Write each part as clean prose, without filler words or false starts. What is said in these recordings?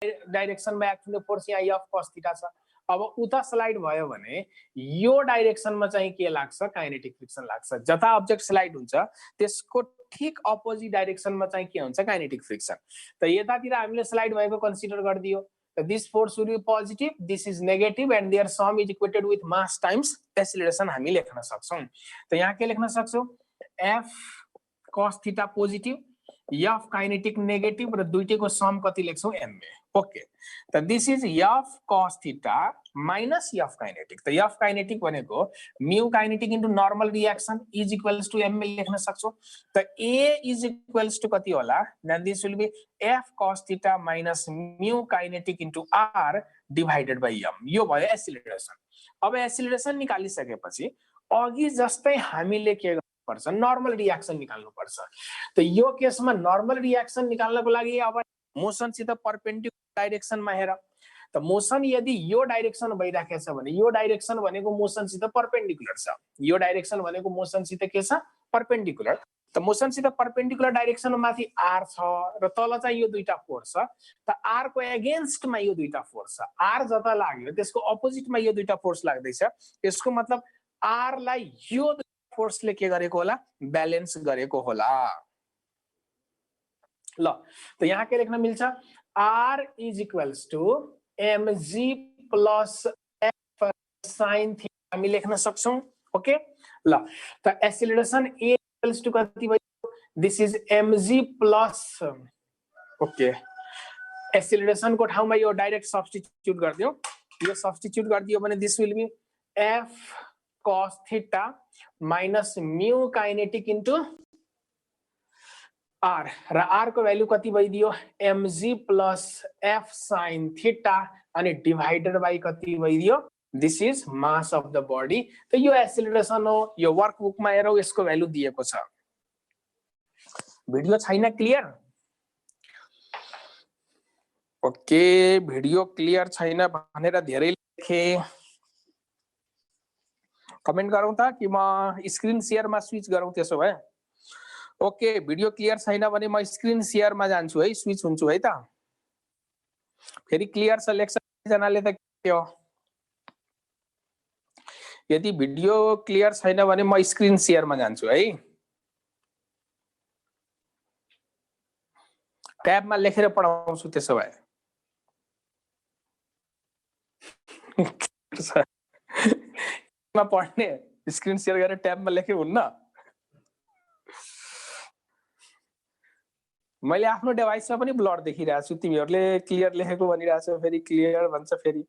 डाइरेक्सनमा act हुने force यहाँ F cos theta छ। अब उता स्लाइड भयो भने यो डाइरेक्सनमा चाहिँ के लाग्छ, काइनेटिक फ्रिक्सन लाग्छ। जता अब्जेक्ट स्लाइड हुन्छ त्यसको ठीक अपोजिट डाइरेक्सनमा चाहिँ के हुन्छ, काइनेटिक फ्रिक्सन। त यतातिर हामीले स्लाइड भएको कन्सिडर गरिदियो, this force will be positive, this is negative and their sum is equated with mass times acceleration हामी लेख्न सक्छौं। त यहाँ के लेख्न सक्छौं, f cos theta positive, f kinetic negative र दुईटैको सम कति लेख्छौं, ma। ओके, त this is f cos theta minus f kinetic. त f काइनेटिक भनेको mu kinetic into normal reaction is equals to ma लेख्न सक्छौं। त a इज इक्वल्स टु कति होला, then this will be f cos theta minus mu kinetic into r divided by m। यो भयो एसिलरेसन। अब एसिलरेसन निकालिसकेपछि अघि जस्तै हामीले के गर्नुपर्छ, नर्मल रिएक्सन निकाल्नु पर्छ। त यो केसमा नर्मल रिएक्सन निकाल्नको लागि अब मोसन सित परपेन्डिकुलर डाइरेक्सनमा हेर। त मोसन यदि यो डाइरेक्सन भइराखेको छ भने यो डाइरेक्सन भनेको मोसन सित परपेन्डिकुलर छ, यो डाइरेक्सन भनेको मोसन सित के छ, परपेन्डिकुलर। त मोसन सित परपेन्डिकुलर डाइरेक्सनमा माथि r छ र तल चाहिँ यो दुईटा फोर्स छ। त r को एगेन्स्टमा यो दुईटा फोर्स छ, r जता लाग्यो त्यसको अपोजिटमा यो दुईटा फोर्स लाग्दैछ। यसको मतलब r लाई यो फोर्सले के गरेको होला, ब्यालेन्स गरेको होला। ल, त यहाँ के लेख्न मिल्छ, r is equals to mg plus f sin theta हामी लेख्न सक्छौं। ओके, ल, त एक्सेलरेसन a इक्वल्स टु कति भयो, this is mg plus, okay, acceleration को ठाउँमा यो डाइरेक्ट सब्स्टिट्युट गर्दियौ, यो सब्स्टिट्युट गर्दियो भने this will be f cos theta minus mu kinetic into r र r को भ्यालु कति भइदियो, mg plus f sin theta अनि डिवाइडेड बाइ कति भइदियो, this is mass of the body. त यो एक्सेलरेसन हो, यो वर्कबुकमा हेरौ यसको भ्यालु दिएको छ। भिडियो छैन क्लियर? ओके, भिडियो क्लियर छैन भनेर धेरै लेखे, कमेन्ट गरौँ त कि म स्क्रिन शेयरमा स्विच गरौँ त्यसो भए। ओके, भिडियो क्लियर छैन भने म स्क्रिन शेयरमा जान्छु है, स्विच हुन्छु है त। फेरि क्लियर छ लेख्छ जनाले त के हो, यदि भिडियो क्लियर छैन भने म स्क्रिन शेयरमा जान्छु है। ट्याबमा लेखेर पढाउँछु त्यसो भए। पढ्ने स्क्रिन शेयर गरेर ट्याबमा लेखे हुन्न। मैले आफ्नो डिभाइसमा पनि ब्लर देखिरहेको छु, तिमीहरूले क्लियर लेखेको भनिरहेको छौ, फेरि क्लियर भन्छ फेरि।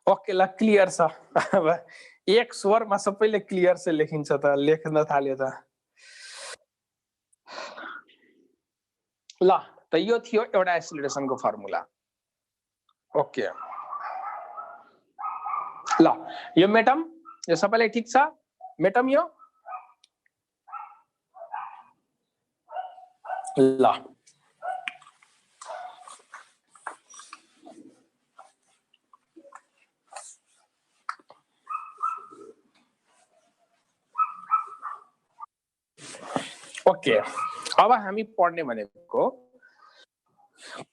ओके, ल क्लियर छ। अब एक स्वरमा सबैले क्लियर से लेखिन्छ त, लेख्न थाल्यो त। ल, त यो थियो एउटा एक्सेलरेसनको फर्मुला। ओके, ल यो मेटम, यो सबैलाई ठीक छ मेटम यो? ल, ओके, अब हामी पढ्ने भनेको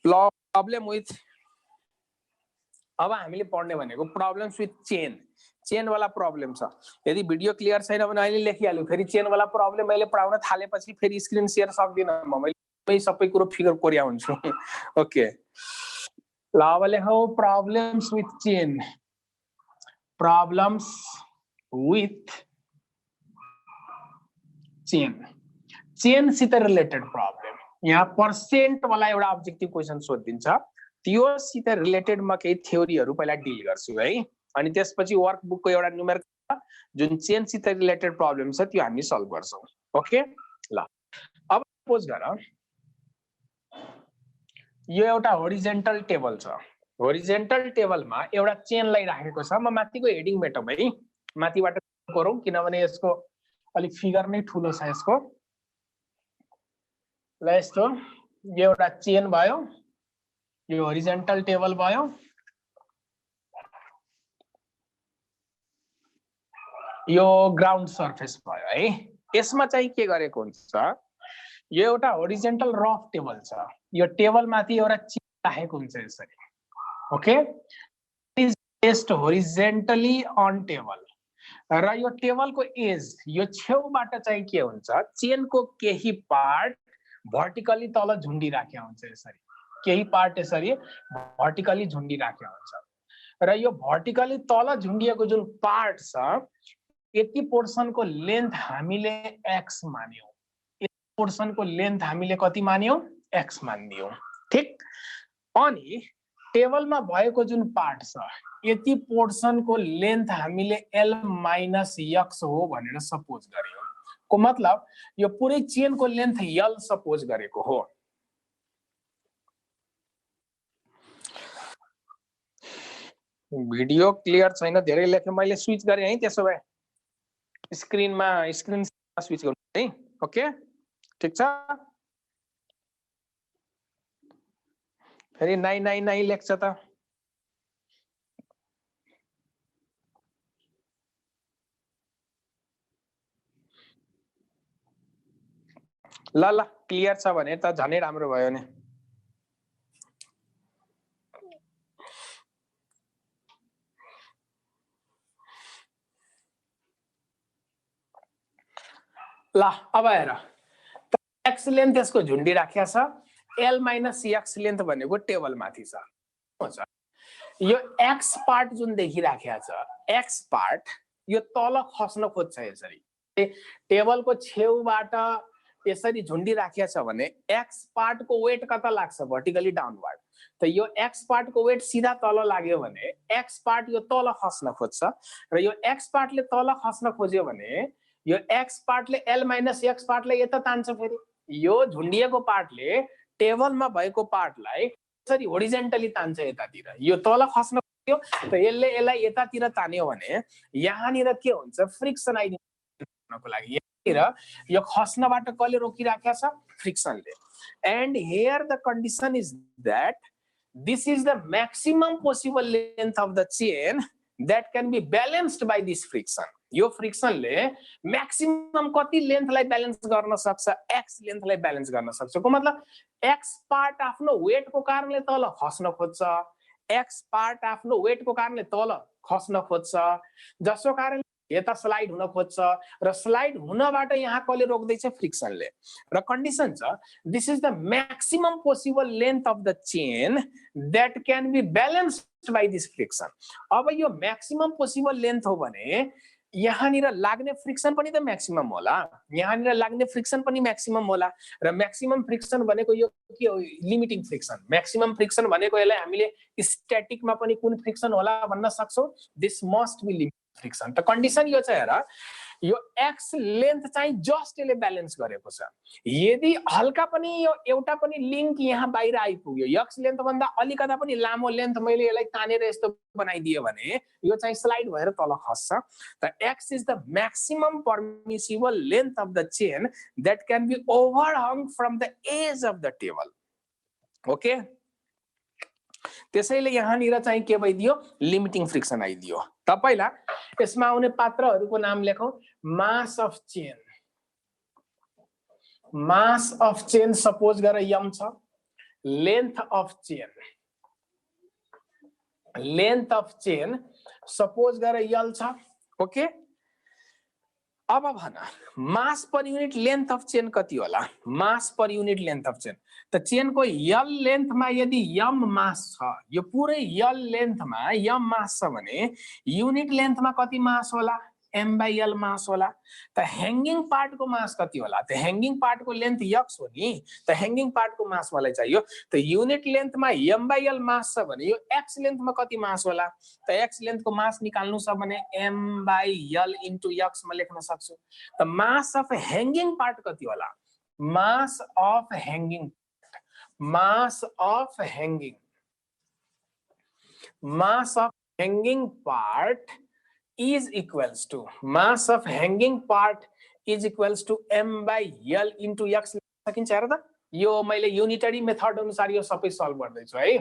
प्रब्लम विथ, अब हामीले पढ्ने भनेको प्रब्लम्स विथ चेन, चेन वाला प्रब्लम छ। यदि भिडियो क्लियर छैन भने अहिले लेखिहाल्नु, फेरि चेन वाला प्रब्लम मैले पढाउन थालेपछि फेरि स्क्रिन शेयर सक्दिन म, मैले सबै कुरो फिगर कोरिया हुन्छु। ओके, ल अब लेखौ problems with chain, problems with chain, chain सित रिलेटेड प्रब्लम। यहाँ पर्सेन्ट वाला एउटा अब्जेक्टिभ क्वेशन सोधिन्छ, त्यो सित रिलेटेड म केही थ्योरीहरु पहिला डिल गर्छु है, अनि त्यसपछि वर्कबुकको एउटा न्युमेरिकल जुन चेन सित रिलेटेड प्रब्लम छ त्यो हामी सल्भ गर्छौं। ओके, ल अब सपोज गर यो एउटा होरिजेन्टल टेबल छ, होरिजेन्टल टेबलमा एउटा चेनलाई राखेको छ। म माथिको हेडिङ मेटौँ है, माथिबाट गरौँ किनभने यसको अलि फिगर नै ठुलो छ यसको। ल यस्तो, यो एउटा चेन भयो, यो होरिजेन्टल टेबल भयो, यो ग्राउन्ड सर्फेस भयो है। यसमा चाहिँ के गरेको हुन्छ, यो एउटा होरिजेन्टल रफ टेबल छ, यो टेबल माथि एउटा चिज राखेको हुन्छ यसरी, okay, is placed horizontally on table, र यो टेबलको एज यो छेउबाट चाहिँ के हुन्छ, चेनको केही पार्ट भर्टिकली तल झुन्डिराखेको हुन्छ यसरी, केही पार्ट यसरी भर्टिकली झुन्डिराखेको हुन्छ, र यो भर्टिकली तल झुन्डिएको जुन पार्ट छ यति पोर्सनको लेन्थ हामीले x मान्यौं, यति पोर्सनको लेन्थ हामीले कति मान्यौं, x मानिदियौं, ठीक। अनि टेबलमा भएको जुन पार्ट छ यति पोर्सनको लेन्थ हामीले l माइनस x हो भनेर सपोज गर्यौं, को मतलब यो पुरै चेनको लेन्थ l सपोज गरेको हो। भिडियो क्लियर छैन, धेरै लेखे, मैले स्विच गरे है, त्यसो भए स्क्रिनमा स्विच गर्नु है, ओके, ठीक छ। फेरि 999 लेख्छ त, ल ल क्लियर छ भने त झनै राम्रो भयो नि। ल अब हेर, x लेन्थ यसको झुन्डी राखेको छ, l माइनस x लेन्थ भनेको टेबल माथि छ, यो x पार्ट जुन देखिराखेको छ, x पार्ट यो तल खस्न खोज्छ यसरी, टेबलको छेउबाट यसरी झुन्डी राखेको छ भने x पार्ट को वेट कता लाग्छ, भर्टिकली डाउनवर्ड, त यो x पार्ट को वेट सीधा तल लाग्यो भने x पार्ट यो तल खस्न खोज्छ, र यो x पार्टले तल खस्न खोज्यो भने यो x पार्टले l माइनस x पार्टले यता तान्छ, फेरि यो झुन्डिएको पार्टले टेबलमा भएको पार्टलाई यसरी होरिजेन्टली तान्छ यतातिर, यो तल खस्न खोज्यो त यसले यसलाई यतातिर तान्यो भने यहाँनिर के हुन्छ, फ्रिक्सन आइदिनको लागि यहाँनिर यो खस्नबाट कसले रोकिराखेको छ, फ्रिक्सनले। And here the condition is that this is the maximum possible length of the chain that can be balanced by this friction, यो फ्रिक्सनले मैक्सिमम कति लेन्थलाई ब्यालेन्स गर्न सक्छ, x लेन्थलाई ब्यालेन्स गर्न सक्छ, को मतलब x पार्ट आफ्नो वेटको कारणले तल खस्न खोज्छ, x पार्ट आफ्नो वेटको कारणले तल खस्न खोज्छ, जसको कारण यता स्लाइड हुन खोज्छ, र स्लाइड हुनबाट यहाँ कसले रोक्दैछ, फ्रिक्सनले, र कन्डिसन छ this is the maximum possible length of the chain that can be balanced by this friction. अब यो मैक्सिमम पोसिबल लेन्थ हो भने यहाँनिर लाग्ने फ्रिक्सन पनि त मैक्सिमम होला, यहाँनिर लाग्ने फ्रिक्सन पनि मैक्सिमम होला, र मैक्सिमम फ्रिक्सन भनेको यो के हो, लिमिटिङ फ्रिक्सन। मैक्सिमम फ्रिक्सन भनेको यसलाई हामीले स्ट्याटिकमा पनि कुन फ्रिक्सन होला भन्न सक्छौं, this must be limiting friction. त कन्डिसन यो छ, हेर यो x लेन्थ चाहिँ जस्ट यसले ब्यालेन्स गरेको छ, यदि हल्का पनि यो एउटा पनि लिंक यहाँ बाहिर आइपुग्यो, x लेन्थ भन्दा अलिकता पनि लामो लेन्थ मैले यसलाई तानेर यस्तो बनाइदिए भने यो चाहिँ स्लाइड भएर तल खस्छ। त x is the maximum permissible length of the chain that can be overhang from the edge of the table, okay. त्यसैले यहाँनिर चाहिँ के भइदियो, लिमिटिङ फ्रिक्सन आइदियो। त पहिला यसमा आउने पात्रहरूको नाम लेखौं, mass of chain, mass of chain suppose गर m छ, length of chain, length of chain suppose गर l छ, ओके। अब भन mass per unit length of chain कति होला, mass per unit length of chain, त चेन को l लेन्थमा यदि m मास छ, यो पुरै l लेन्थमा m मास छ भने युनिट लेन्थमा कति मास होला, m/l मास होला। त ह्याङ्गिङ पार्टको मास कति होला, त ह्याङ्गिङ पार्टको लेन्थ x हो नि, त ह्याङ्गिङ पार्टको मास मलाई चाहियो, त युनिट लेन्थमा m/l मास छ भने यो x लेन्थमा कति मास होला, त x लेन्थको मास निकाल्नु छ भने m/l इन्टु x मा लेख्न सक्छु। त मास अफ ह्याङ्गिङ पार्ट कति होला, मास of hanging, mass of hanging, mass of hanging part is equals to, mass of hanging part is equals to m/l into x सकिन्छ। हेर त यो मैले युनिटरी मेथड अनुसार यो सबै सल्भ गर्दै छु है।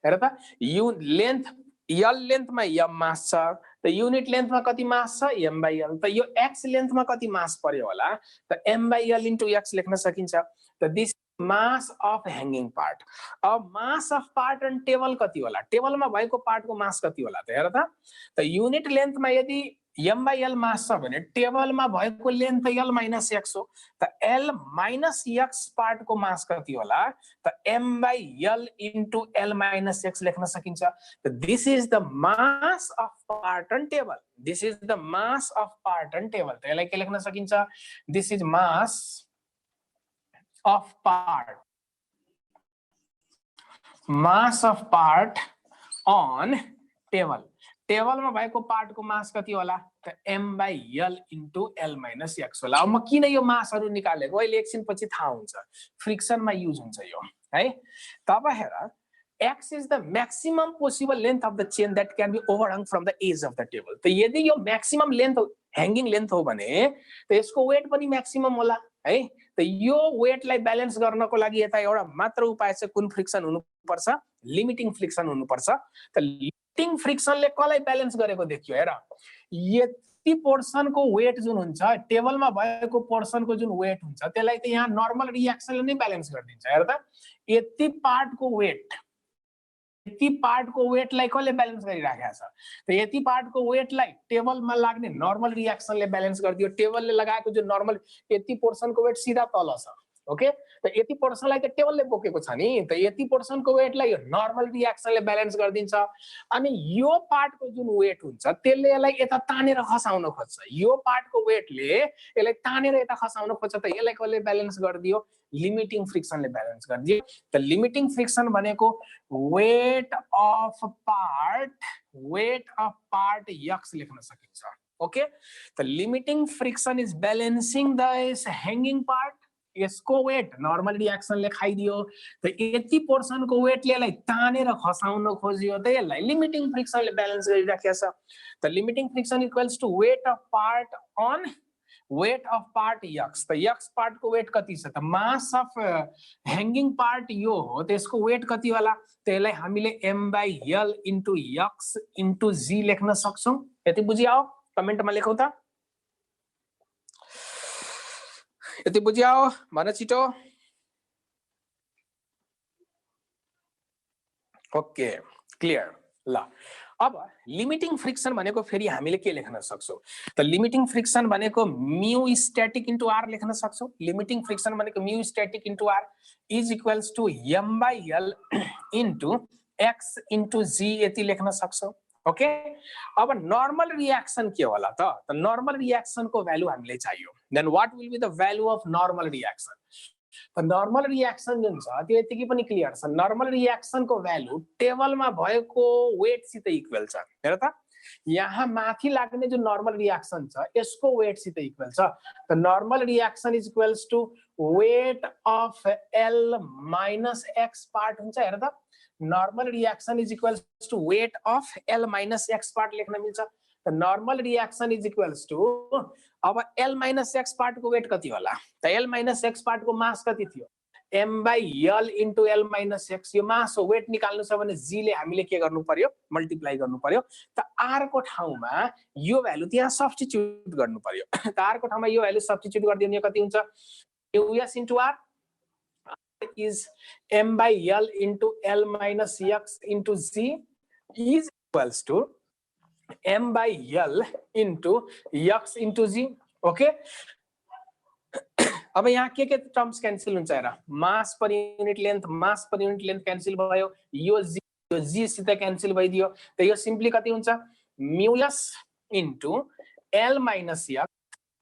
हेर त यो लेन्थ l लेन्थमा m मास छ, त युनिट लेन्थमा कति मास छ m/l। त यो x लेन्थमा कति मास पर्यो होला त m/l इन्टु x लेख्न सकिन्छ। त this mass of hanging part. अब mass of part and table कति होला, टेबलमा भएको पार्टको मास कति होला त हेर त युनिट लेन्थमा यदि m/l मास छ भने टेबलमा भएको लेन्थ l माइनस x हो। त l माइनस x पार्टको मास कति होला त m/l into l minus x लेख्न सकिन्छ। त this is the mass of part and table, this is the mass of part and table. त यसलाई के लेख्न सकिन्छ, this is mass of part, mass of part on table। टेबलमा भएको पार्टको मास कति होला त m/l into l minus x होला। अब म किन यो मासहरु निकालेको अहिले एकछिनपछि थाहा हुन्छ, फ्रिक्सनमा युज हुन्छ यो है। तब हेर x is the maximum possible length of the chain that can be overhung from the edge of the table। त यदि यो maximum length ह्याङ्गिङ लेन्थ हो भने त यसको वेट पनि म्याक्सिमम होला है। त यो वेटलाई ब्यालेन्स गर्नको लागि यता एउटा मात्र उपाय छ, कुन फ्रिक्सन हुनुपर्छ, लिमिटिङ फ्रिक्सन हुनुपर्छ। त लिमिटिङ फ्रिक्सनले कसलाई ब्यालेन्स गरेको देखियो हेर, यति पोर्सनको वेट जुन हुन्छ टेबलमा भएको पोर्सनको जुन वेट हुन्छ त्यसलाई त यहाँ नर्मल रिएक्सनले नै ब्यालेन्स गरिदिन्छ। हेर त यति पार्टको वेटलाई कसले ब्यालेन्स गरिराखेको छ त यति पार्टको वेटलाई टेबलमा लाग्ने नर्मल रिएक्सनले ब्यालेन्स गरिदियो। टेबलले लगाएको जो नर्मल यति पोर्सनको वेट सिधा तल छ ओके। त यति पोर्सनलाई त टेबलले बोकेको छ नि, त यति पोर्सनको वेटलाई यो नर्मल रिएक्सनले ब्यालेन्स गरिदिन्छ। अनि यो पार्टको जुन वेट हुन्छ त्यसले यसलाई यता तानेर खसाउन खोज्छ, यो पार्टको वेटले यसलाई तानेर यता खसाउन खोज्छ। त यसलाई कसले ब्यालेन्स गरिदियो, लिमिटिङ फ्रिक्सनले ब्यालेन्स गरिदियो। त लिमिटिङ फ्रिक्सन भनेको वेट अफ पार्ट x लेख्न सकिन्छ ओके। त limiting friction is balancing this hanging part, यसको वेट नर्मल रिएक्सनले खाइदियो। त यति पोर्सनको वेटले यसलाई तानेर खसाउन खोजियो, त यसलाई लिमिटिङ फ्रिक्सनले ब्यालेन्स गरिराखेको छ। त limiting friction equals to weight of part on weight of part x। त x पार्टको वेट कति छ त मास अफ ह्याङ्गिङ पार्ट यो हो, त्यसको वेट कति होला त यसलाई हामीले m/l into x into g लेख्न सक्छौं। यति बुझियो, कमेन्टमा लेखौ त, यति बुझियो भन छिटो। ओके क्लियर ल। अब लिमिटिङ फ्रिक्सन भनेको फेरि हामीले के लेख्न सक्छौं त लिमिटिङ फ्रिक्सन भनेको म्यू स्ट्याटिक इन्टु r लेख्न सक्छौं। लिमिटिङ फ्रिक्सन भनेको mu static into r is equals to m/l into x into g यति लेख्न सक्छौं ओके। अब नर्मल रिएक्सन के होला त नर्मल रिएक्सनको भ्यालु हामीले चाहियो। Then what will be the value of normal reaction. त नर्मल रिएक्सन जुन छ त्यो यतिकै पनि क्लियर छ, नर्मल रिएक्सनको भ्यालु टेबलमा भएको वेट सित इक्वल छ। हेर त यहाँ माथि लाग्ने जो नर्मल रिएक्सन छ यसको वेट सित इक्वल छ। त normal reaction is equals to weight of l minus x part हुन्छ। हेर त normal reaction is equals to weight of l minus x part लेख्न मिल्छ। त normal reaction is equals to अब l माइनस x पार्ट को weight कति होला त l माइनस x पार्ट को मास कति थियो m/l into l minus x। यो मास हो, वेट निकाल्नु छ भने g ले हामीले के गर्नु पर्यो, मल्टिप्लाई गर्नु पर्यो। त r को ठाउँमा यो भ्यालु त्यहाँ सब्स्टिट्युट गर्नु पर्यो। त r को ठाउँमा यो भ्यालु सब्स्टिट्युट गरिदियो कति हुन्छ us into r is m/l into l minus x into g is equals to m/l into x into g okay. अब यहाँ के टर्म्स क्यान्सल हुन्छ हेर, मास पर युनिट लेन्थ क्यान्सल भयो, यो g सित क्यान्सल भइदियो। त यो सिम्पली कति हुन्छ म्युस into l minus x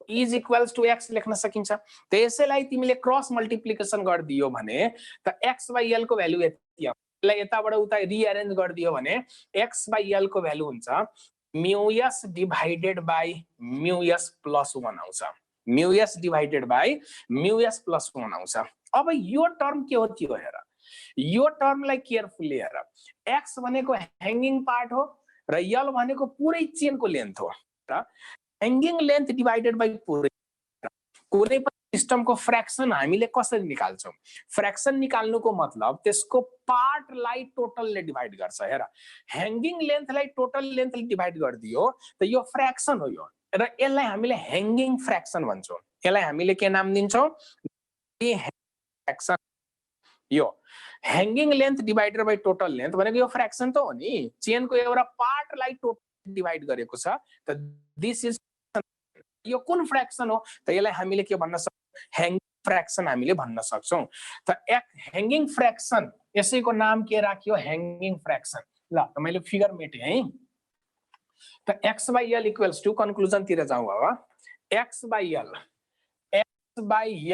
is equals to x लेख्न सकिन्छ। त यसैलाई तिमीले क्रस मल्टिप्लिकेसन गरिदियो भने त x/l को भ्यालु यति आउँछ। यसलाई यताबाट उता रिअरेन्ज गरिदियो भने x/l को भ्यालु हुन्छ म्युस डिभाइडेड बाइ म्युस प्लस 1 आउँछ। म्युस डिभाइडेड बाइ म्युस प्लस 1 आउँछ। अब यो टर्म के हो त्यो हेर, यो टर्मलाई केयरफुली हेर। x भनेको ह्याङ्गिङ पार्ट हो र l भनेको पुरै चेनको लेन्थ हो र ह्याङ्गिङ लेन्थ डिभाइडेड बाइ पुरै कुनै पनि सिस्टमको फ्र्याक्सन हामीले कसरी निकाल्छौँ? फ्र्याक्सन निकाल्नुको मतलब त्यसको पार्टलाई टोटलले डिभाइड गर्छ। हेर, ह्याङ्गिङ लेन्थलाई टोटल लेन्थले डिभाइड गरिदियो त यो फ्र्याक्सन हो यो, र यसलाई हामीले ह्याङ्गिङ फ्र्याक्सन भन्छौँ। यसलाई हामीले के नाम दिन्छौँ? फ्र्याक्सन। यो hanging length divided by total length भनेको यो फ्र्याक्सन त हो नि, चेनको एउटा पार्टलाई टोटल डिभाइड गरेको छ। त दिस इज यो कुन फ्र्याक्सन हो त यसलाई हामीले के भन्न सक्छौँ? ह्याङ्गिङ फ्र्याक्सन हामीले भन्न सक्छौँ। त ह्याङ्गिङ फ्र्याक्सन, यसैको नाम के राख्यो? Hanging fraction. ल त मैले फिगर मेटेँ है। त x by l equals to, कन्क्लुजनतिर जाउँ अब। x by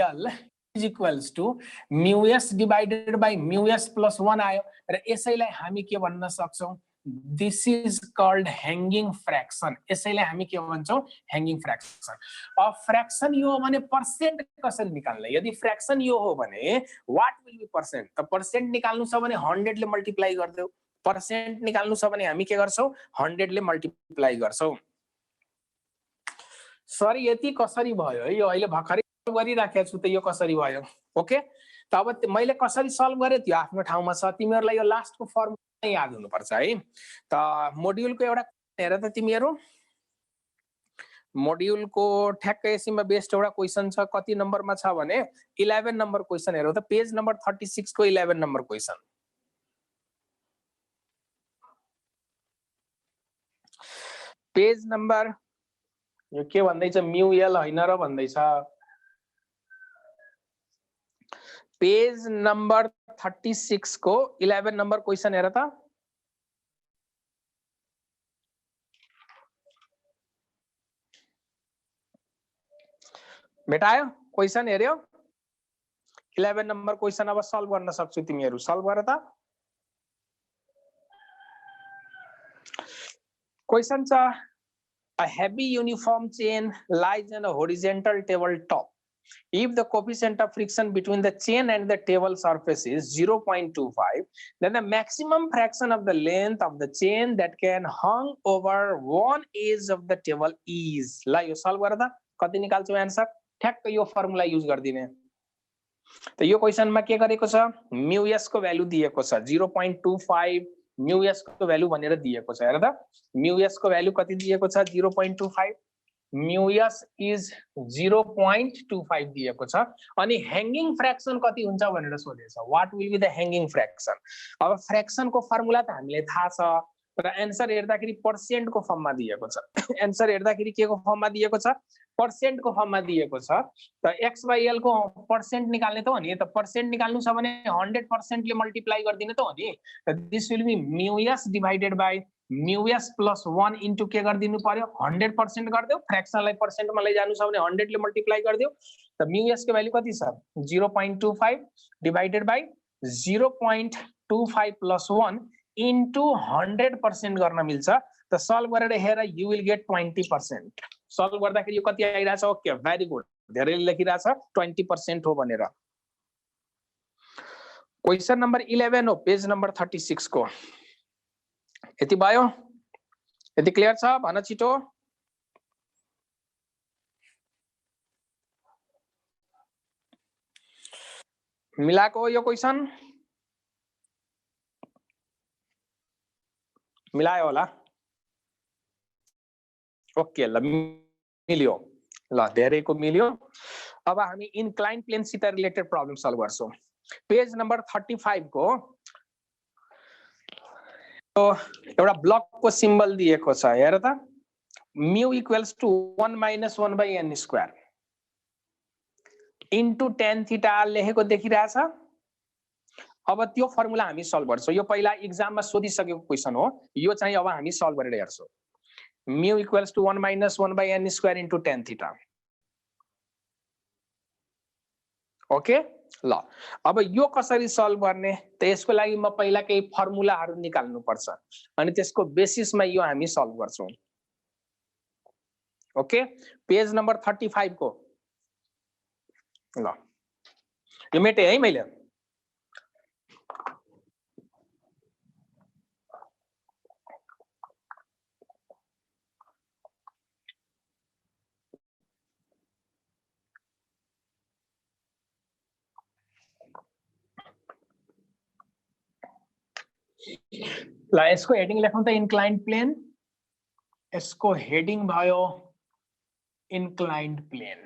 l is equals to mu s divided by mu s plus 1 आयो, र यसैलाई हामी के भन्न सक्छौँ? This is called hanging fraction. यसैलाई हामी के भन्छौँ? Hanging fraction. अब फ्र्याक्सन यो हो भने पर्सेन्ट कसरी निकाल्ने? यदि फ्र्याक्सन यो हो भने वाट विल बी पर्सेन्ट? त पर्सेन्ट निकाल्नु छ भने 100 ले मल्टिप्लाई गरिदेऊ। पर्सेन्ट निकाल्नु छ भने हामी के गर्छौँ? 100 ले मल्टिप्लाई गर्छौँ। सर यति कसरी भयो? यो अहिले भर्खरै गरिराखेको छु, त यो कसरी भयो? ओके, त अब मैले कसरी सल्भ गरेँ त्यो आफ्नो ठाउँमा छ। तिमीहरूलाई यो लास्टको फर्मुला याद हुनुपर्छ है। त मोड्युलको एउटा हेर त तिमीहरू, मोड्युलको ठ्याक्कै यसैमा बेस्ट एउटा क्वेसन छ। कति नम्बरमा छ भने 11 नम्बर क्वेसन। हेरौ त पेज नम्बर 36 को 11 नम्बर क्वेसन। पेज नम्बर, यो के भन्दैछ? म्यु एल हैन र भन्दैछ। पेज नम्बर 36 को 11 नम्बर क्वेसन हेर त। भेटायो? क्वेसन हेर्यो? 11 नम्बर क्वेसन अब सल्भ गर्न सक्छु। तिमीहरू सल्भ गर त। क्वेसन छ, a heavy uniform chain lies on a horizontal table top. If the coefficient of friction between the chain and the table surface is 0.25, then the maximum fraction of the length of the chain that can hang over one edge of the table is. ल यो solve गर त, कति निकाल्छौ answer? ठ्याक्क यो formula use गर्दिने। त यो क्वेसनमा के गरेको छ? म्यु एस को भ्यालु दिएको छ 0.25, म्यु एस को भ्यालु भनेर दिएको छ। हेर त, म्यु एस को भ्यालु कति दिएको छ? 0.25। म्यु एस इज 0.25 दिएको छ। अनि ह्याङ्गिङ फ्र्याक्सन कति हुन्छ भनेर सोधेछ। What will be the hanging fraction? अब फ्र्याक्सनको फर्मुला त हामीले थाहा छ, तर एन्सर हेर्दाखेरि पर्सेन्टको फर्ममा दिएको छ। एन्सर हेर्दाखेरि के को फर्ममा दिएको छ? पर्सेन्टको फर्ममा दिएको छ। त x बाइ l को पर्सेन्ट निकाल्ने त हो नि। त पर्सेन्ट निकाल्नु छ भने 100% ले मल्टिप्लाई गरिदिने त हो नि। त दिस विल बी म्यु एस डिभाइडेड बाइ म्यु एस प्लस 1 इन्टु के गरिदिनु पर्यो? 100% गरिदेऊ। फ्र्याक्सनलाई पर्सेन्टमा लैजानु छ भने 100 ले मल्टिप्लाई गरिदेऊ। त म्यु एस को भ्यालु कति छ? 0.25 डिभाइडेड बाइ 0.25 प्लस 1 इन्टु 100% गर्न मिल्छ। त सल्भ गरेर हेर, यु विल गेट 20%। सल्भ गर्दाखेरि यो कति आइराछ? Okay, very good. धेरैले लेखिराछ 20% हो भनेर। क्वेसन नम्बर 11 हो, पेज नम्बर 36 को। यति भयो? यति क्लियर छ? भन छिटो। मिलाएको यो क्वेसन? मिलायो होला? ओके, ल मिल्यो। ल धेरैको मिल्यो। अब हामी इन्क्लाइन प्लेनसित रिलेटेड प्रब्लम सल्भ गर्छौं। पेज नम्बर 35 को एउटा ब्लकको सिम्बल दिएको छ। हेर त, mu equals to 1 minus 1 by n square into tan theta लेखेको देखिरहेछ। अब त्यो फर्मुला हामी सल्भ गर्छौं। यो पहिला एक्जाममा सोधिसकेको क्वेसन हो। यो चाहिँ अब हामी सल्भ गरेर हेर्छौं। Mu equals to 1 minus 1 by n square into tan theta. Okay, ल अब यो कसरी सल्भ गर्ने? त यसको लागि म पहिला केही फर्मुलाहरू निकाल्नु पर्छ, अनि त्यसको बेसिसमा यो हामी सल्भ गर्छौं। ओके, पेज नम्बर 35 को। ल यो मेटे है मैले। ल यसको हेडिङ लेखौँ त इन्क्लाइन्ड प्लेन, यसको हेडिङ भयो इन्क्लाइन्ड प्लेन।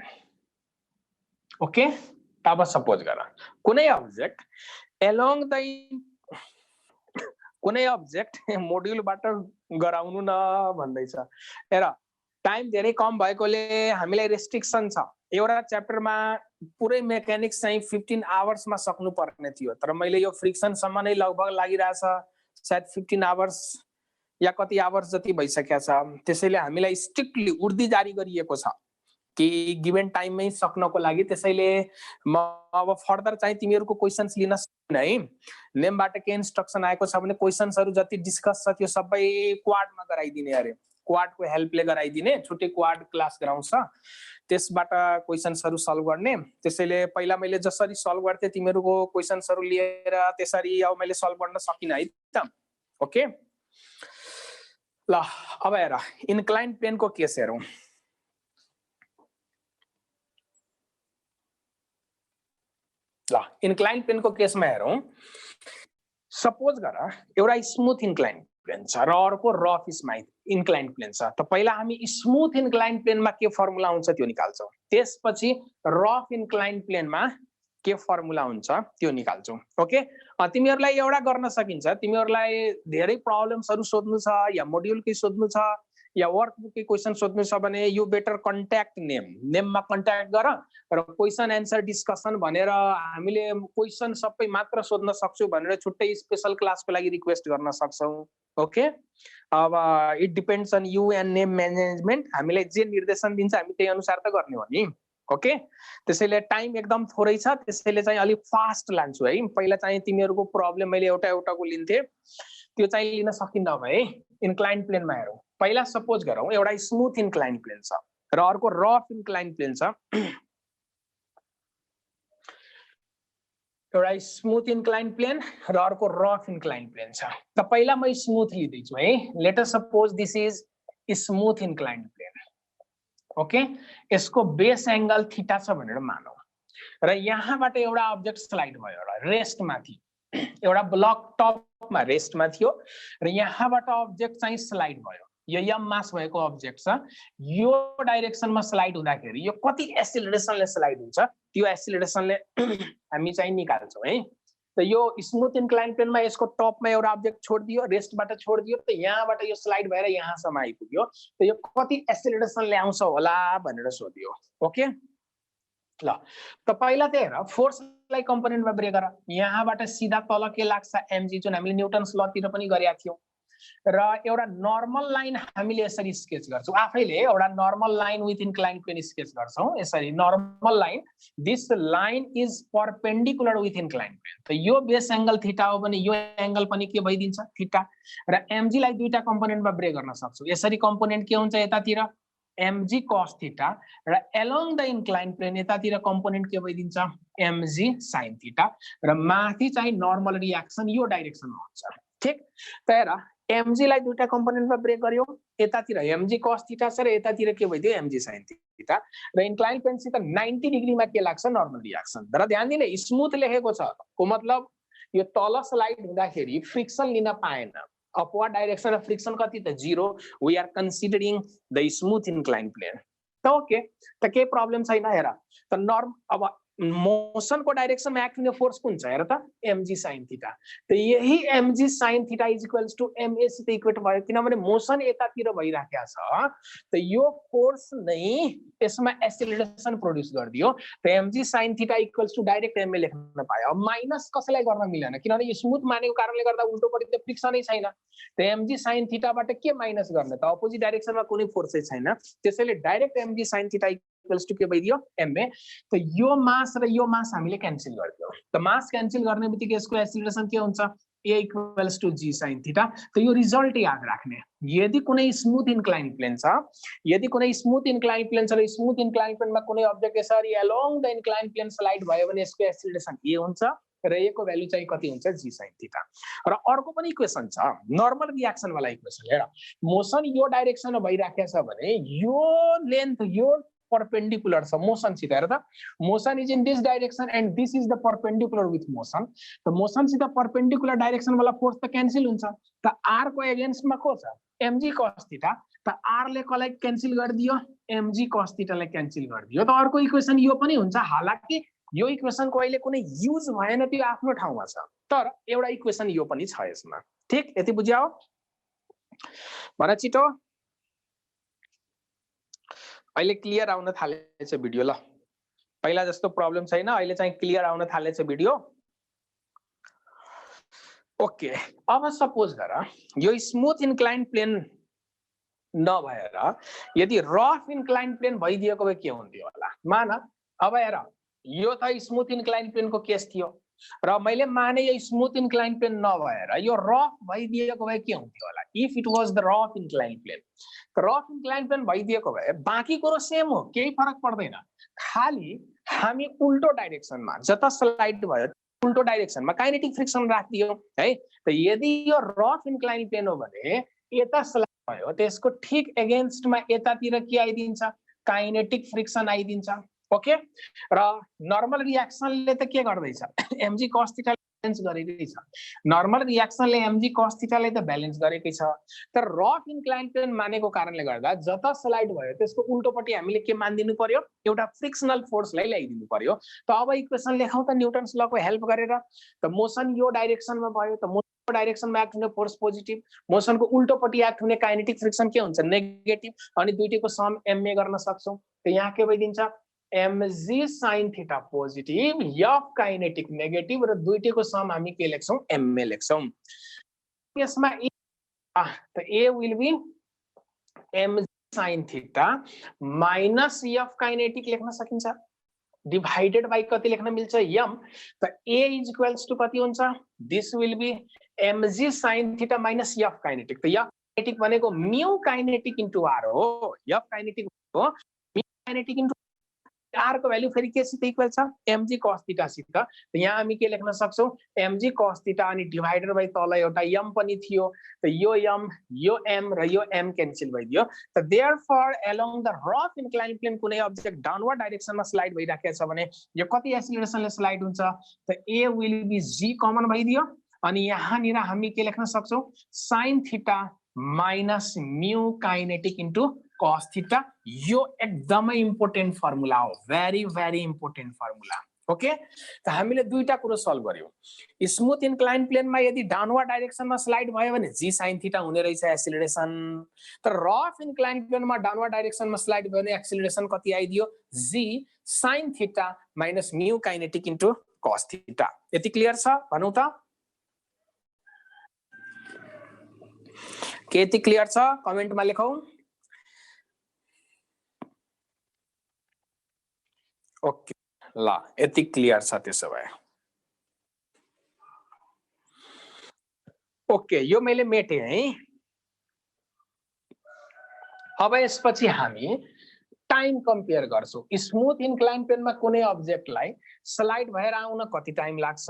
ओके, अब सपोज गर कुनै अब्जेक्ट एलोङ द कुनै अब्जेक्ट मोड्युलबाट गराउनु न भन्दैछ। हेर टाइम धेरै कम भएकोले हामीलाई रेस्ट्रिक्सन छ। एउटा च्याप्टरमा पुरै मेकानिक्स चाहिँ 15 आवर्समा सक्नु पर्ने थियो, तर मैले यो फ्रिक्सनसम्म नै लगभग लागिरहेछ, सायद 15 आवर्स या कति आवर्स जति भइसकेको छ। त्यसैले हामीलाई स्ट्रिक्टली उर्दी जारी गरिएको छ कि गिभन टाइममै सक्नको लागि। त्यसैले म अब फर्दर चाहिँ तिमीहरूको क्वेसन्स लिन सक्दिन है। नेमबाट के इन्स्ट्रक्सन आएको छ भने क्वेसन्सहरू जति डिस्कस छ त्यो सबै क्वाडमा गराइदिने अरे, क्वाडको हेल्पले गराइदिने, छुट्टै क्वाड क्लास गराउँछ, त्यसबाट क्वेसन्सहरू सल्भ गर्ने। त्यसैले पहिला मैले जसरी सल्भ गर्थे तिमीहरूको क्वेसन्सहरू लिएर त्यसरी अब मैले सल्भ गर्न सकिन है त। ओके ल अब हेर इन्क्लाइन्ड प्लेनको केस हेरौँ। ल इन्क्लाइन्ड प्लेनको केसमा हेरौँ। सपोज गर एउटा स्मुथ इन्क्लाइन्ड प्लेन छ र अर्को रफ इन्क्लाइन्ड प्लेन छ। त पहिला हामी स्मुथ इन्क्लाइन्ड प्लेनमा के फर्मुला हुन्छ त्यो निकाल्छौँ, त्यसपछि रफ इन्क्लाइन्ड प्लेनमा के फर्मुला हुन्छ त्यो निकाल्छौँ। ओके, तिमीहरूलाई एउटा गर्न सकिन्छ, तिमीहरूलाई धेरै प्रब्लम्सहरू सोध्नु छ या मोड्युलकै सोध्नु छ या वर्कबुककै क्वेसन सोध्नु छ भने यु बेटर कन्ट्याक्ट नेममा कन्ट्याक्ट गर र क्वेसन एन्सर डिस्कसन भनेर हामीले क्वेसन सबै मात्र सोध्न सक्छौँ भनेर छुट्टै स्पेशल क्लासको लागि रिक्वेस्ट गर्न सक्छौँ। ओके, अब it depends on you and name management, हामीलाई जे निर्देशन दिन्छ हामी त्यही अनुसार त गर्ने हो नि। ओके, त्यसैले टाइम एकदम थोरै छ, त्यसैले चाहिँ अलिक फास्ट लान्छु है। पहिला चाहिँ तिमीहरूको प्रब्लम मैले एउटा एउटाको लिन्थे, त्यो चाहिँ लिन सकिन्न अब है। इन्क्लाइन्ड प्लेनमा हेरौँ। पहिला सपोज गरौँ एउटा स्मुथ इन्क्लाइन्ड प्लेन छ र अर्को रफ इन्क्लाइन्ड प्लेन छ। एउटा स्मुथ इन्क्लाइन्ड प्लेन र अर्को रफ इन्क्लाइन्ड प्लेन छ। त पहिला म स्मुथ लिँदैछु है। Let us suppose this is smooth inclined plane. Okay, यसको बेस एंगल थीटा छ भनेर मानौँ र यहाँबाट एउटा अब्जेक्ट स्लाइड भयो, एउटा रेस्टमा थियो, एउटा ब्लक टपमा रेस्टमा थियो र यहाँबाट अब्जेक्ट चाहिँ स्लाइड भयो। यो यम मास भएको अब्जेक्ट छ, यो डाइरेक्सनमा स्लाइड हुँदाखेरि यो कति एक्सिलरेसनले स्लाइड हुन्छ त्यो एक्सिलरेसनले हामी चाहिँ निकाल्छौँ है। त यो स्मुथ इन्क्लाइन्ड प्लेनमा यसको टपमा एउटा अब्जेक्ट छोडिदियो, रेस्टबाट छोडिदियो, त यहाँबाट यो स्लाइड भएर यहाँसम्म आइपुग्यो, त यो कति एक्सिलरेसनले आउँछ होला भनेर सोधियो। ओके, ल त पहिला चाहिँ हेर फोर्सलाई कम्पोनेन्टमा ब्रेक गर। यहाँबाट सिधा तल के लाग्छ एमजी, जुन हामीले न्युटन्स लतिर पनि गरेका थियौँ, र एउटा नर्मल लाइन हामीले यसरी स्केच गर्छौँ आफैले। एउटा normal line with inclined plane sketch गर्छौँ यसरी। Normal line, this line is perpendicular with inclined plane. त यो बेस एंगल थीटा हो भने यो एंगल पनि के भइदिन्छ थीटा। र एमजी लाई दुईटा कम्पोनेन्टमा ब्रेक गर्न सक्छौँ। यसरी कम्पोनेन्ट के हुन्छ यतातिर mg cos थीटा र along the inclined plane यतातिर कम्पोनेन्ट के भइदिन्छ mg sin थीटा र माथि चाहिँ नर्मल रिएक्सन यो डाइरेक्सनमा हुन्छ। ठीक, त हेर mg लाई दुईटा कम्पोनेन्टमा ब्रेक गर्यो, यतातिर mg cos थीटा छ र यतातिर के भइदियो mg sin थीटा र इन्क्लाइन्ड प्लेनसित 90 डिग्रीमा के लाग्छ नर्मल रिएक्सन। तर ध्यान दिने स्मुथ लेखेको छ को मतलब यो तल स्लाइड हुँदाखेरि फ्रिक्सन लिन पाएन। अपवर्ड डाइरेक्सन अफ फ्रिक्सन कति त 0। We are considering the smooth inclined plane. त ओके, त के प्रब्लम छैन। हेर त नर्म अब मोशन को डाइरेक्सन में एक्ट हुने फोर्स कुन छ हेर त mg sin थीटा। त यही mg sin theta is equals to ma सित इक्वेट भयो किनभने मोशन यतातिर भइराखेको छ। त यो फोर्स नै यसमा एक्सेलरेसन प्रोड्युस गर्दियो। त mg sin theta equals to direct ma लेख्न पायो। अब माइनस कसैलाई गर्न मिलेन किनभने यो स्मुथ मानेको कारणले गर्दा उल्टोपट्टि त फ्रिक्सनै छैन। त mg sin थीटाबाट के माइनस गर्ने त अपोजिट डाइरेक्सनमा कुनै फोर्सै छैन। त्यसैले direct mg sin theta equals to के भइदियो ma। त यो मास र यो मास हामीले क्यान्सल गरिदियो। त मास क्यान्सल गर्ने बित्तिकै यसको एक्सिलरेसन के हुन्छ a equals to g sin theta. त यो रिजल्ट याद राख्ने। यदि कुनै स्मुथ इन्क्लाइन्ड प्लेन छ, यदि कुनै स्मुथ इन्क्लाइन्ड प्लेन छ र स्मुथ इन्क्लाइन्ड प्लेनमा कुनै अब्जेक्ट यसरी along the inclined plane slide भयो भने यसको एक्सिलरेसन a हुन्छ र a को भ्यालु चाहिँ कति हुन्छ g sin थीटा। र अर्को पनि इक्वेसन छ नर्मल रिएक्सन वाला इक्वेसन। हेर मोशन यो डाइरेक्सनमा भइराखेको छ भने यो लेन्थ यो परपेंडिकुलर छ मोसनसित। हेर त, motion is in this direction and this is the perpendicular with motion. त मोसनसित परपेंडिकुलर डाइरेक्सन वाला फोर्स त क्यान्सल हुन्छ। त आर को एगेन्स्टमा को छ? mg cos theta. त आर ले कसलाई क्यान्सल गरिदियो? mg cos थीटा ले क्यान्सल गरिदियो। त अर्को इक्वेसन यो पनि हुन्छ। हालाकि यो इक्वेसन को अहिले कुनै युज भएन, त्यो आफ्नो ठाउँमा छ, तर एउटा इक्वेसन यो पनि छ यसमा। ठीक, यति बुझ्यौ? भन छिटो। अहिले क्लियर आउन थालेछ भिडियो। ल, पहिला जस्तो प्रब्लम छैन, अहिले चाहिँ क्लियर आउन थालेछ भिडियो। ओके, अब सपोज गर यो स्मूथ इन्क्लाइन प्लेन नभएर यदि रफ इन्क्लाइन प्लेन भइदिएको भए के हुन्थ्यो होला? मान अब हेर, यो त स्मूथ इन्क्लाइन प्लेनको केस थियो र मैले माने यो स्मूथ इन्क्लाइन प्लेन नभएर यो रफ भइदिएको भए के हुन्थ्यो होला? If it was the rough incline plane, rough incline plane भइदिएको भए बाँकी कुरो सेम हो, केही फरक पर्दैन। खाली हामी उल्टो डाइरेक्सनमा, जता स्लाइड भयो उल्टो डाइरेक्सनमा काइनेटिक फ्रिक्सन राखिदियो है। त यदि यो रफ इन्क्लाइन प्लेन हो भने यता स्लाइड भयो, त्यसको ठीक एगेन्स्टमा यतातिर के आइदिन्छ? काइनेटिक फ्रिक्सन आइदिन्छ। ओके, र नर्मल रियाक्सनले त के गर्दैछ? mg cos थीटा ब्यालेन्स गरेकै छ। नर्मल रियाक्सनले mg cos थीटाले त ब्यालेन्स गरेकै छ। तर रफ इन्क्लाइन प्लेन मानेको कारणले गर्दा जता स्लाइड भयो त्यसको उल्टोपट्टि हामीले के मानिदिनु पर्यो? एउटा फ्रिक्सनल फोर्सलाई ल्याइदिनु पर्यो। त अब इक्वेसन लेखौँ त न्युटन्स लको हेल्प गरेर। त मोसन यो डाइरेक्सनमा भयो, त मोसनको डाइरेक्सनमा एक्ट हुने फोर्स पोजिटिभ, मोसनको उल्टोपट्टि एक्ट हुने काइनेटिक फ्रिक्सन के हुन्छ? नेगेटिभ। अनि दुईटैको सम ma गर्न सक्छौँ। त यहाँ के भइदिन्छ? mg sin theta positive, f kinetic negative, र दुईटैको सम हामी के लेख्छौँ? ma लेख्छौँ। यसमा त a will be mg sin theta minus f kinetic लेख्न सकिन्छ, डिवाइडेड बाइ कति लेख्न मिल्छ? m। त a इज इक्वल्स टु कति हुन्छ? This will be mg sin theta minus f kinetic. त f काइनेटिक भनेको म्यू काइनेटिक इन्टु r हो। f काइनेटिक हो म्यू काइनेटिक इन्टु r को भ्यालु फेरि के सित इक्वल छ? mg cos थीटा सित। त यहाँ हामी के लेख्न सक्छौँ? mg cos थीटा अनि डिवाइडेड बाइ तल एउटा m पनि थियो। त यो m, यो m र यो m क्यान्सल भइदियो। त therefore along the rough incline plane कुनै अब्जेक्ट डाउनवर्ड डाइरेक्सनमा स्लाइड भइराखेको छ भने यो कति एक्सिलरेसनले स्लाइड हुन्छ? त a will be g common भइदियो। अनि यहाँनिर हामी के लेख्न सक्छौँ? sin theta minus mu kinetic into cos theta. यो एकदमै इम्पोर्टेन्ट फर्मुला हो, very very important formula. Okay, त हामीले दुईटा कुरो सल्भ गर्यौं। स्मूथ इन्क्लाइन प्लेनमा यदि डाउनवर्ड डाइरेक्सनमा स्लाइड भयो भने g sin थीटा हुने रहेछ एक्सिलरेसन। तर रफ इन्क्लाइन प्लेनमा डाउनवर्ड डाइरेक्सनमा स्लाइड भयो भने एक्सिलरेसन कति आइदियो? g sin theta minus mu kinetic into cos theta. यति क्लियर छ? भनौँ त के यति क्लियर छ? कमेन्टमा लेखौँ। ओके, ल यति क्लियर छ त्यसो भए। ओके, यो मैले मेटे है। अब यसपछि हामी टाइम कम्पेयर गर्छौं। स्मूथ इन्क्लाइन प्लेनमा कुनै अब्जेक्टलाई स्लाइड भएर आउन कति टाइम लाग्छ,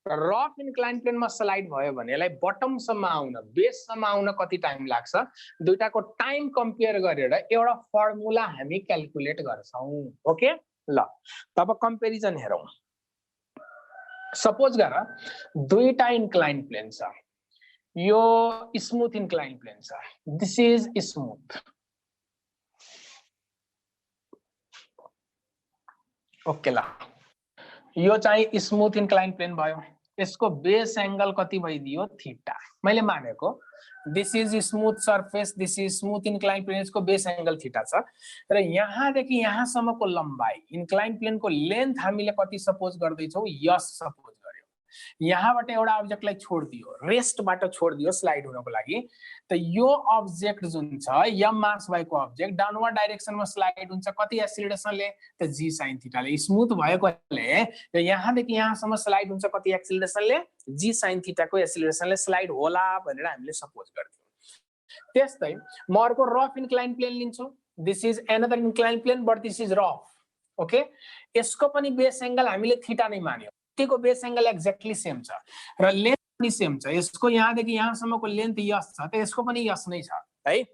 रफ इन्क्लाइन प्लेनमा स्लाइड भयो भने यसलाई बटमसम्म आउन, बेससम्म आउन कति टाइम लाग्छ, दुईटाको टाइम कम्पेयर गरेर एउटा फर्मुला हामी क्याल्कुलेट गर्छौं। ओके, ल तब कम्पेरिजन हेरौं। सपोज गर दुईटा इन्क्लाइन प्लेन छ, यो स्मूथ इन्क्लाइन प्लेन छ, दिस इज स्मूथ। ओके, ल यो चाहिँ स्मूथ इन्क्लाइन प्लेन भयो। यसको बेस एंगल कति भइदियो? थीटा। मैले मानेको this is smooth surface, this is smooth incline plane, यसको बेस एंगल थीटा छ। र यहाँदेखि यहाँसम्मको लम्बाई इन्क्लाइन प्लेनको लेन्थ हामीले कति सपोज गर्दैछौँ? यस सपोज गर्यो। यहाँबाट एउटा अब्जेक्टलाई छोडिदियो, रेस्टबाट छोडिदियो स्लाइड हुनको लागि। त यो अब्जेक्ट जुन छ यम मास भएको अब्जेक्ट डाउनवर्ड डाइरेक्सनमा स्लाइड हुन्छ कति एक्सिलरेसनले? त g sin थीटाले। स्मूथ भएकोले यहाँदेखि यहाँसम्म स्लाइड हुन्छ कति एक्सिलरेसनले? g sin थीटाको एक्सिलरेसनले स्लाइड होला भनेर हामीले सपोज गर्थ्यौं। त्यस्तै म अर्को रफ इन्क्लाइन प्लेन लिन्छु। This is another incline plane but this is rough. Okay, यसको पनि बेस एंगल हामीले थीटा नै मान्यो। को बेस एंगल एक्ज्याक्टली सेम छ र लेन्थ पनि सेम छ। यसको यहाँदेखि यहाँसम्मको लेन्थ यस छ, त यसको पनि यस नै छ है।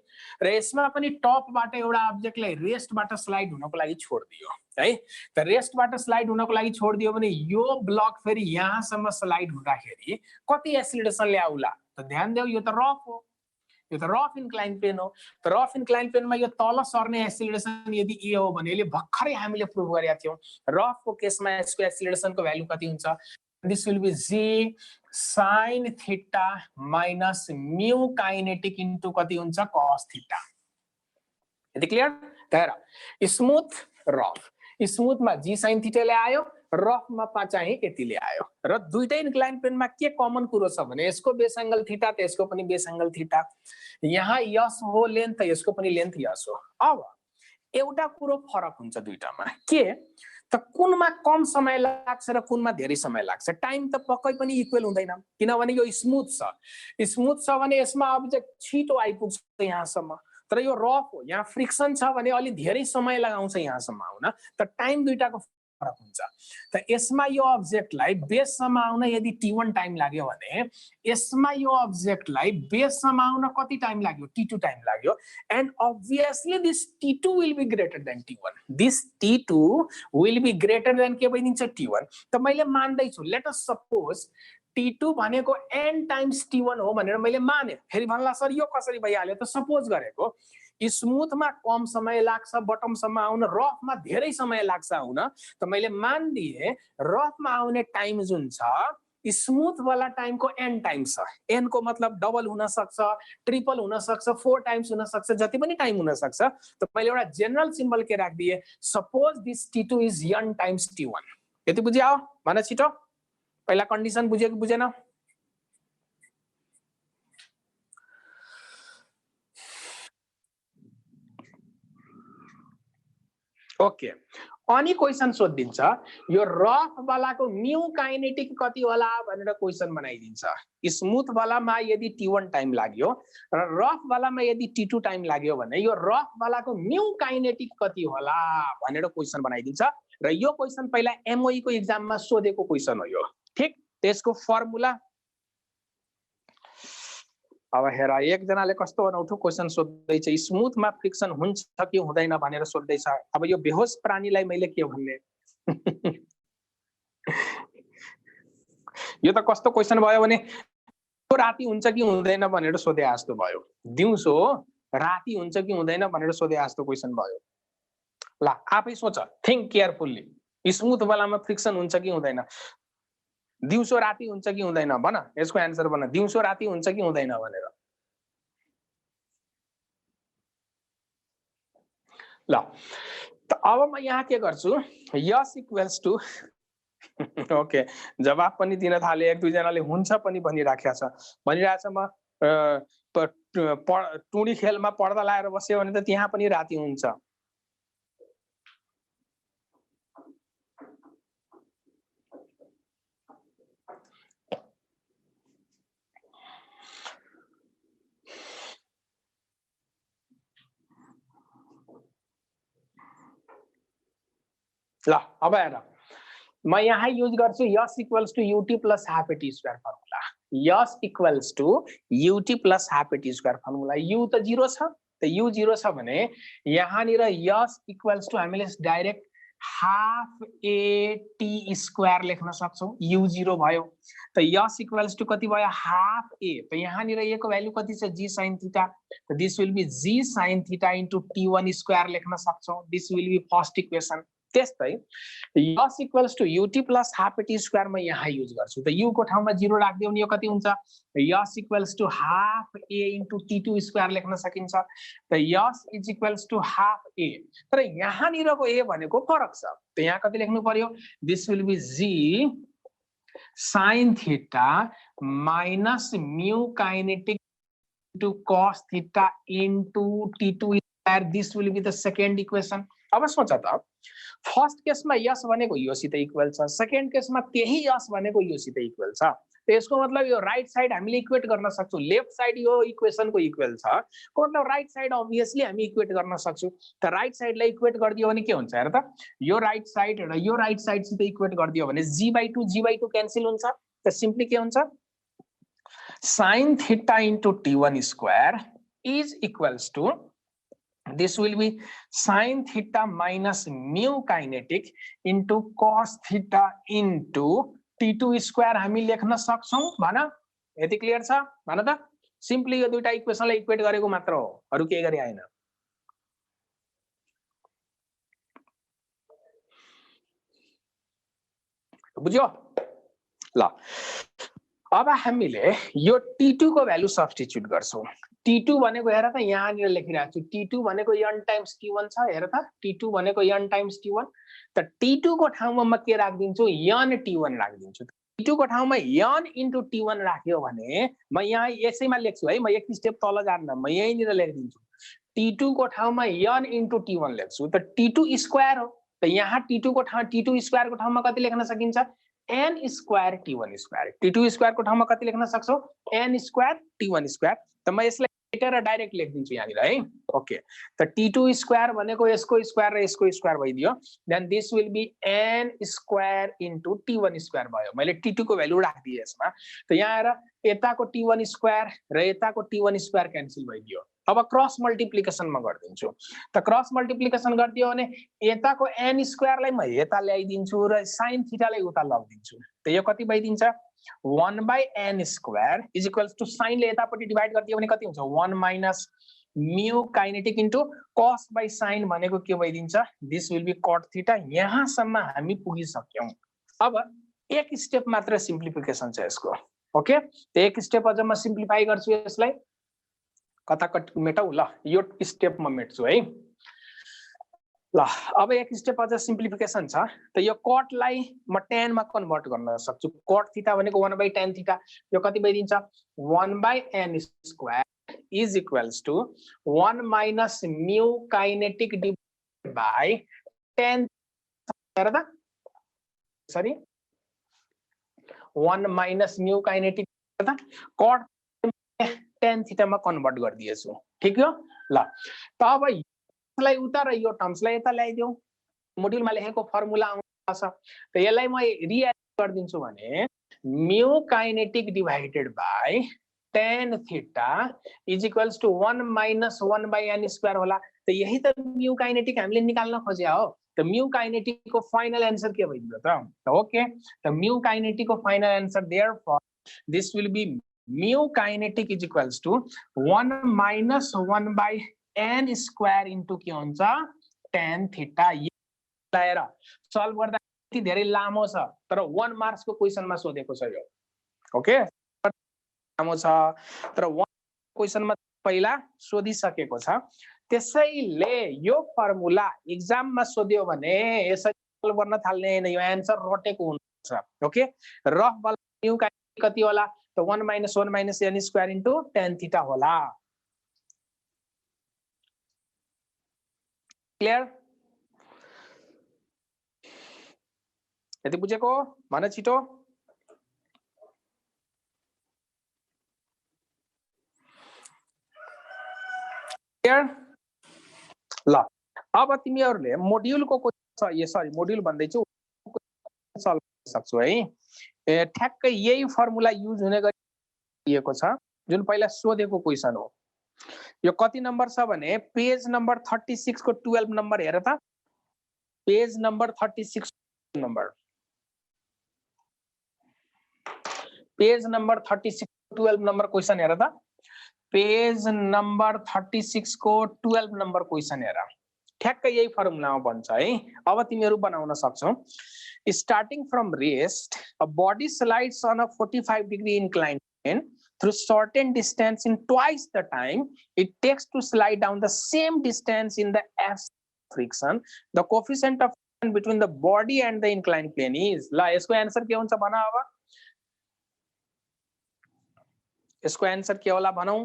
र यसमा पनि टपबाट एउटा अब्जेक्टलाई रेस्टबाट स्लाइड हुनको लागि छोड्दियो है। त रेस्टबाट स्लाइड हुनको लागि छोड्दियो भने यो ब्लक फेरि यहाँसम्म स्लाइड हुँदाखेरि कति एक्सिलरेसन ल्याउला त ध्यान देऊ, यो त रफ हो, यो त रफ इन्क्लाइन प्लेन हो। त रफ इन्क्लाइन प्लेनमा यो तल सर्ने एक्सिलरेसन यदि ए हो भने यसले भर्खरै हामीले प्रुभ गरेका थियौँ रफको केसमा यसको एक्सिलरेसनको भ्यालु कति हुन्छ, this will be G sin theta minus mu kinetic into कति हुन्छ cos थीटा। यति क्लियर? तर स्मुथ रफ, स्मुथमा जी sin थीटाले आयो, रफमा चाहिँ यतिले आयो र दुईटै इन्क्लाइन प्लेनमा के कमन कुरो छ भने यसको बेस एंगल थीटा त यसको पनि बेस एंगल थीटा, यहाँ यस हो लेन्थ त यसको पनि लेन्थ यस हो। अब एउटा कुरो फरक हुन्छ दुईटामा के त कुनमा कम समय लाग्छ र कुनमा धेरै समय लाग्छ, टाइम त पक्कै पनि इक्वल हुँदैन किनभने यो स्मुथ छ भने यसमा अब्जेक्ट छिटो आइपुग्छ यहाँसम्म, तर यो रफ हो यहाँ फ्रिक्सन छ भने अलि धेरै समय लगाउँछ यहाँसम्म आउन, त टाइम दुईटाको फरक हुन्छ। त यसमा यो अब्जेक्टलाई बेससम्म आउन यदि t1 टाइम लाग्यो भने यसमा यो अब्जेक्टलाई बेससम्म आउन कति टाइम लाग्यो, t2 टाइम लाग्यो, and obviously this t2 will be greater than t1, this t2 will be greater than के भइदिन्छ t1। त मैले मान्दैछु लेट अस सपोज t2 भनेको n टाइम्स t1 हो भनेर मैले माने, फेरि भन्ला सर यो कसरी भइहाल्यो त सपोज गरेको स्मुथमा कम समय लाग्छ बटमसम्म आउन, रफमा धेरै समय लाग्छ आउन, त मैले मानिदिए रफमा आउने टाइम जुन छ स्मुथ वाला टाइम को n टाइम्स छ, n को मतलब डबल हुन सक्छ, ट्रिपल हुन सक्छ, 4 टाइम्स हुन सक्छ, जति पनि टाइम हुन सक्छ। त मैले एउटा जनरल सिम्बल के राख्दिए, suppose this t2 is n times t1। यति बुझ्यो भन छिटो, पहिला कन्डिसन बुझ्यो कि बुझेन? ओके, अनि क्वेसन सोधिदिन्छ यो रफ वालाको म्यू काइनेटिक कति होला भनेर क्वेसन बनाइदिन्छ। स्मुथ वालामा यदि t1 टाइम लाग्यो र रफ वालामा यदि t2 टाइम लाग्यो भने यो रफ वालाको म्यू काइनेटिक कति होला भनेर क्वेसन बनाइदिन्छ र यो क्वेसन पहिला एमओई को एक्जाममा सोधेको क्वेसन हो यो, ठीक? त्यसको फर्मुला अब हेर एकजनाले कस्तो अनौठो क्वेसन सोध्दैछ, स्मुथमा फ्रिक्सन हुन्छ कि हुँदैन भनेर सोध्दैछ। अब यो बेहोस प्राणीलाई मैले के भन्ने यो त कस्तो क्वेसन भयो भने राति हुन्छ कि हुँदैन भनेर सोधे जस्तो भयो, दिउँसो राति हुन्छ कि हुँदैन भनेर सोधे जस्तो क्वेसन भयो। ल आफै सोच, थिंक केयरफुल्ली, स्मुथ वालामा फ्रिक्सन हुन्छ कि हुँदैन, दिउँसो राति हुन्छ कि हुँदैन भन, यसको एन्सर भन, दिउँसो राति हुन्छ कि हुँदैन भनेर। ल त अब म यहाँ के गर्छु, यस इक्वल्स टु ओके जवाब पनि दिन थाले, एक दुई जनाले हुन्छ पनि भनिराखेको छ, भनिरहेछ म टुडी खेलमा पर्दा लाएर बस्यो भने त त्यहाँ पनि राति हुन्छ। ल अब हेर म यहाँ युज गर्छु s equals to u t plus half a t square formula, s equals to u t plus half a t square formula. U त 0 छ, त यु 0 छ भने यहाँनिर यस इक्वल्स टु हामीले डाइरेक्ट हाफ एटी स्क्वायर लेख्न सक्छौं, यु 0 भयो। त यस इक्वल्स टु कति भयो, हाफ ए, त यहाँनिर ए को भ्यालु कति छ, जी sin थीटा, त this will be G sin theta into t1 square लेख्न सक्छौं, this will be first equation. त्यस्तै s equals to u t plus half a t square म यहाँ युज गर्छु, त यु को ठाउँमा 0 राख्दियो भने यो कति हुन्छ, s equals to half a into t2 square लेख्न सकिन्छ, त s is equals to half a. तर यहाँनिरको ए भनेको फरक छ, त यहाँ कति लेख्नु पर्यो, this will be G sin theta minus mu kinetic into cos theta into t2 square, this will be the second equation. अब सोच त फर्स्ट केसमा यस भनेको योसित इक्वल छ, सेकेन्ड केसमा त्यही यस भनेको योसित इक्वल छ, त यसको मतलब यो राइट साइड हामीले इक्वेट गर्न सक्छौं, लेफ्ट साइड यो इक्वेसनको इक्वल छ को मतलब राइट साइड अभियसली हामी इक्वेट गर्न सक्छौं। त राइट साइडलाई इक्वेट गरिदियो भने के हुन्छ हेर त, यो राइट साइड र यो राइट साइडसित इक्वेट गरिदियो भने g/2 क्यान्सल हुन्छ, त सिम्पली के हुन्छ sin theta into t1 square is equals to, this will be sin theta minus mu kinetic into cos theta into T2 square हामी लेख्न सक्छौं भन। यति क्लियर छ भन त। सिम्पली यो दुईटा इक्वेसनलाई इक्वेट गरेको मात्र हो, अरु केही गरे हैन। बुझ्यो ल। अब हामीले यो T2 को भ्यालु सब्स्टिट्युट गर्छौं। T2 भनेको हेर त यहाँनिर लेखिरहेको छु। T2 भनेको n टाइम्स T1 छ, हेर त। T2 भनेको n टाइम्स T1। त T2 को ठाउँमा म के राख्दिन्छु, n T1 राख्दिन्छु। T2 को ठाउँमा n into T1 राख्यो भने म यहाँ यसैमा लेख्छु है, म एक स्टेप तल जान्न, म यहीँनिर लेख्दिन्छु। T2 को ठाउँमा n into T1 लेख्छु। त T2 स्क्वायर हो। त यहाँ T2 को ठाउँ T2 स्क्वायर को ठाउँमा कति लेख्न सकिन्छ, n square T1 square. T2 square को ठाउँमा कति लेख्न सक्छौ, n स्क्वायर T1 स्क्वायर। त म यसलाई लेखेर डाइरेक्ट लेख्दिन्छु यहाँनिर है। ओके, त T2 स्क्वायर भनेको यसको स्क्वायर र यसको स्क्वायर भइदियो। Then this will be n square into T1 square भयो। मैले T2 को भ्यालु राखिदिए यसमा। त यहाँ हेर, यताको T1 स्क्वायर र यताको T1 स्क्वायर क्यान्सल भइदियो। अब क्रस मल्टिप्लिकेसन म गर्दिन्छु। त क्रस मल्टिप्लिकेसन गरिदियो भने यताको n स्क्वायरलाई म यता ल्याइदिन्छु र sin थीटालाई उता लगिदिन्छु। त यो कति भइदिन्छ, 1/n square is equals to sin ले यतापट्टि डिवाइड गरिदियो भने कति हुन्छ, 1 minus mu kinetic into cos by sin भनेको के भइदिन्छ, this will be cot theta. यहाँसम्म हामी पुगिसक्यौं। अब एक स्टेप मात्र सिम्प्लिफिकेसन छ यसको। ओके, त एक स्टेप अझ म सिम्प्लिफाई गर्छु यसलाई। कता कट मेटाउ ल, यो स्टेप म मेट्छु है ल। अब एक स्टेप अझ सिम्प्लिफिकेसन छ। त यो cot लाई म tan मा कन्भर्ट गर्न सक्छु। cot थीटा भनेको 1/tan थीटा, यो कति भइदिन्छ, 1/n square is equals to 1 minus mu kinetic divided by tan, हेर त, सरी 1 माइनस म्यू काइनेटिक, हेर त, cot tan थीटा मा कन्भर्ट गरिदिएछु। ठीक हो ल। त अब यसलाई उता र यो टर्म्सलाई यता ल्याइदियौ। मोड्युलमा लेखेको फर्मुला आउँछ। त यसलाई म रिएरेन्ज गरिदिन्छु भने mu kinetic divided by tan theta is equals to 1 minus 1/n square होला। त यही त म्यू काइनेटिक हामीले निकाल्न खोज्या हो। त म्यू काइनेटिक को फाइनल आन्सर के भइदियो त। ओके, त म्यू काइनेटिक को final answer therefore this will be mu kinetic is equals to 1 minus 1/n square into के हुन्छ, tan थीटा। लाएर सल्भ गर्दा यति धेरै लामो छ, तर 1 मार्क्स को क्वेशनमा सोधेको छ यो। ओके, लामो छ तर 1 क्वेशनमा पहिला सोधिसकेको छ। त्यसैले यो फर्मुला एक्जाममा सोध्यो भने यसरी सल्भ गर्न थाल्ने हैन, यो आन्सर रटेको हुन्छ। ओके, रफ वाला म्यू काइनेटिक कति होला, त 1 minus 1 minus n square into tan theta होला। क्लियर, यति बुझेको भन छिटो। क्लियर ल। अब तिमीहरुले मोड्युलको क्वेशन, सरी मोड्युल भन्दैछु, सल्भ गर्न सक्छौ है। ठ्याक्कै यही फर्मुला युज हुने गरी दिएको छ जुन पहिला सोधेको क्वेशन हो। यो कति नम्बर छ भने पेज नम्बर 36 को 12 नम्बर हेर त। Page number 36 number, page number 36 12 number question हेर त। पेज नम्बर 36 को 12 नम्बर क्वेशन हेर। ठ्याक्कै यही फर्मुलामा बन्छ है। अब तिमीहरु बनाउन सक्छौ। Starting from rest, a body slides on a 45-degree inclined plane through shortened distance in twice the time it takes to slide down the same distance in the f friction. The coefficient of friction between the body and the inclined plane is, ल यसको answer के हुन्छ भन। अब यसको answer के होला भनौ,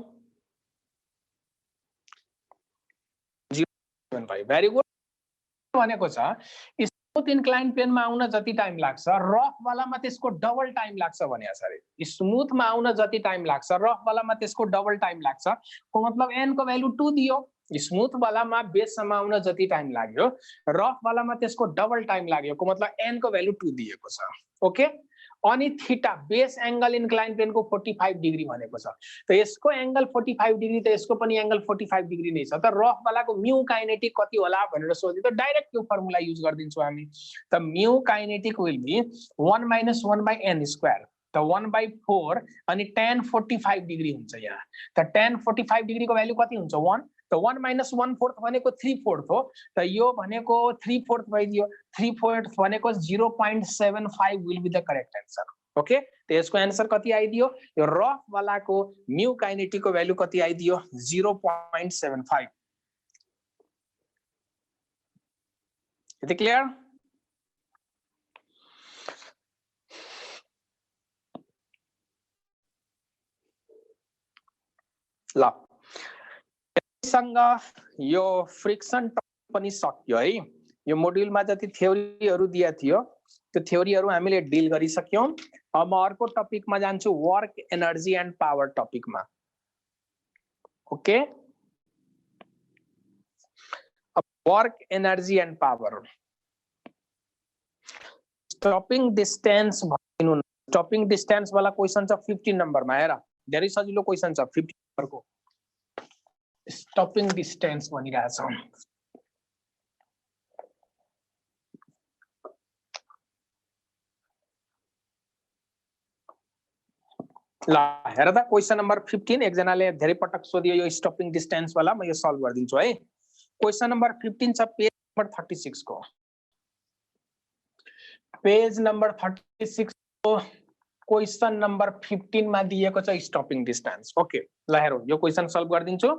0.5। भेरी गुड भनेको छ स्मूथ इन्क्लाइन प्लेनमा आउन जति टाइम लाग्छ रफ वालामा त्यसको डबल टाइम लाग्छ भने यसरी। स्मूथमा आउन जति टाइम लाग्छ रफ वालामा त्यसको डबल टाइम लाग्छ को मतलब n को भ्यालु 2 दियो। स्मूथ वालामा बेससम्म आउन जति टाइम लाग्यो रफ वालामा त्यसको डबल टाइम लाग्यो को मतलब n को भ्यालु 2 दिएको छ। ओके, अनि थीटा बेस एंगल इन्क्लाइन प्लेनको 45 डिग्री भनेको छ। त यसको एंगल 45 डिग्री, त यसको पनि एंगल 45 डिग्री नै छ। त रफ वालाको म्यू काइनेटिक कति होला भनेर सोध्यो त डाइरेक्ट त्यो फर्मुला युज गरिदिन्छौँ हामी। त mu kinetic will be 1 - 1/n²। त 1/4 अनि tan 45 डिग्री हुन्छ यहाँ। त tan 45 डिग्री को भ्यालु कति हुन्छ 1। त 1 - 1/4 भनेको 3/4 हो। त यो भनेको 3/4 भइदियो। 3/4 भनेको 0.75 will be the correct answer. Okay, त यसको आन्सर कति आइदियो? यो रफ वालाको म्यू काइनेटिक को भ्यालु कति आइदियो? 0.75। यति क्लियर? ल, सँग यो फ्रिक्सन पनि सक्यो है। यो मोड्युलमा जति थ्योरीहरु दिया थियो त्यो थ्योरीहरु हामीले डिल गरिसक्यौं। अब म अर्को टपिकमा जान्छु, वर्क एनर्जी एन्ड पावर टपिकमा। ओके, अब work energy and power. Stopping distance भनिनु। स्टपिङ डिस्टेन्स वाला क्वेशन छ 15 नम्बरमा। हेर, धेरै सजिलो क्वेशन छ 15 नम्बरको। स्टपिङ डिस्टेन्स भनिरहेछ। ल हेर त, क्वेशन नम्बर 15 एकजनाले धेरै पटक सोधियो यो स्टपिङ डिस्टेन्स वाला, म यो सल्भ गरिदिन्छु है। क्वेशन नम्बर 15 छ पेज नम्बर 36 को। पेज नम्बर 36 को क्वेशन नम्बर 15 मा दिएको छ स्टपिङ डिस्टेन्स। ओके, ल हेरौँ, यो क्वेशन सल्भ गरिदिन्छु।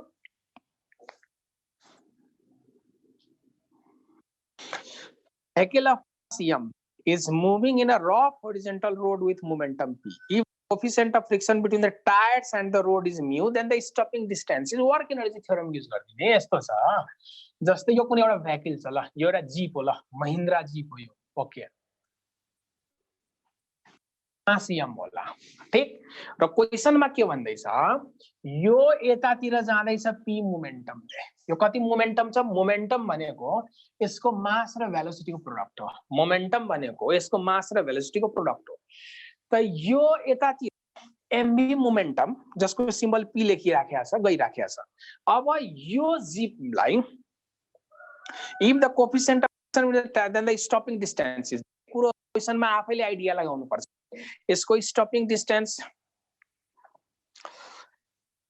Vehicle of CM is moving in a rough horizontal road with momentum P. If coefficient of friction between the tires and the road is mu, then the stopping distance is work energy theorem use गरिदिने। यस्तो छ, जस्तै यो कुनै एउटा vehicle छ, ल यो एउटा जीप हो, ल महिन्द्रा जीप हो यो। ओके, सीएम होला, ठीक। र क्वेशनमा के भन्दैछ, यो यतातिर जाँदैछ पी मोमेन्टमले। यो कति मोमेन्टम छ? मोमेन्टम भनेको यसको मास र भेलोसिटीको प्रोडक्ट हो। मोमेन्टम भनेको यसको मास र भेलोसिटीको प्रोडक्ट हो। त यो यतातिर एमभी मोमेन्टम जसको सिम्बल पी लेखिराखेको छ, गइराखेको छ। अब यो जीपलाई if the coefficient of then the stopping distance is, पुरो क्वेशनमा आफैले आइडिया लगाउनु पर्छ। यसको स्टपिङ डिस्टेन्स,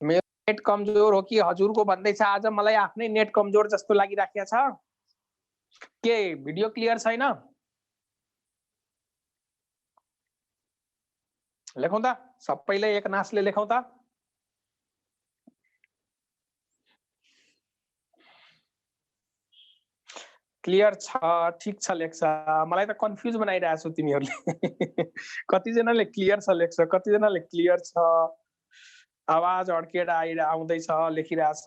मेरो नेट कमजोर हो कि हजुरको भन्दैछ? आज मलाई आफ्नै नेट कमजोर जस्तो लागिराखेको छ। के भिडियो क्लियर छैन? लेखौँ त, सबैले एक नासले लेखौँ त। क्लियर छ, ठीक छ लेख्छ। मलाई त कन्फ्युज बनाइरहेको छु तिमीहरूले। कतिजनाले क्लियर छ लेख्छ, कतिजनाले क्लियर छ, आवाज अड्केर आउँदैछ लेखिरहेछ।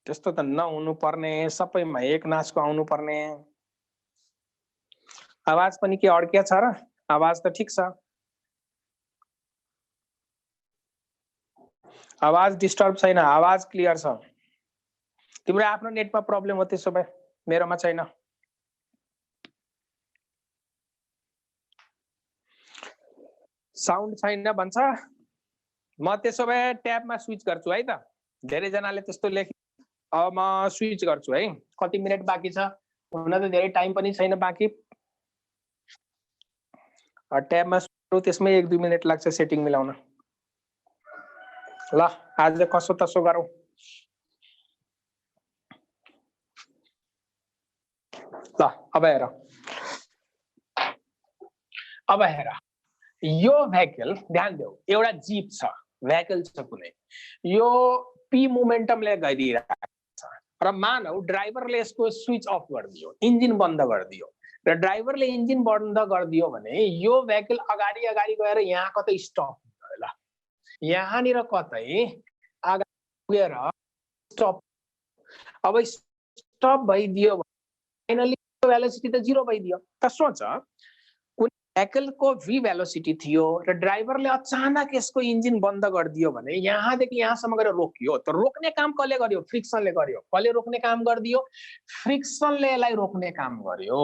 त्यस्तो त नहुनु पर्ने, सबैमा एक नासको आउनु पर्ने। आवाज पनि के अड्किया छ र? आवाज त ठीक छ, आवाज डिस्टर्ब छैन, आवाज क्लियर छ। तिम्रो आफ्नो नेटमा प्रब्लम हो त्यसो भए, मेरोमा छैन। साउन्ड छैन भन्छ, म त्यसो भए ट्याबमा स्विच गर्छु है त। धेरै जनाले त्यस्तो लेख, अब म स्विच गर्छु है। कति मिनेट बाँकी छ? हुन त धेरै टाइम पनि छैन बाँकी। ट्याबमा त्यसमै 1-2 मिनेट लाग्छ सेटिङ मिलाउन। ल आज कसो तसो गरौँ। ल अब हेर, अब हेर, यो भेहिकल ध्यान देऊ, एउटा जीप छ, भेहिकल छ कुनै, यो पी मोमेन्टमले गइरहेको छ। र मानौ ड्राइभरले यसको स्विच अफ गरिदियो, इन्जिन बन्द गरिदियो। र ड्राइभरले इन्जिन बन्द गरिदियो भने यो भेहिकल अगाडि अगाडि गएर यहाँ कतै स्टप हुन्छ। ल यहाँनिर कतै अगाडि पुगेर स्टप। अब स्टप भइदियो भने फाइनली भेलोसिटी त 0 भइदियो। त सोच, कुनै भेहिकलको v भेलोसिटी थियो र ड्राइभरले अचानक यसको इन्जिन बन्द गरिदियो भने यहाँदेखि यहाँसम्म गएर रोकियो। त रोक्ने काम कसले गर्यो? फ्रिक्सनले गर्यो। कसले रोक्ने काम गरिदियो? फ्रिक्सनले यसलाई रोक्ने काम गर्यो।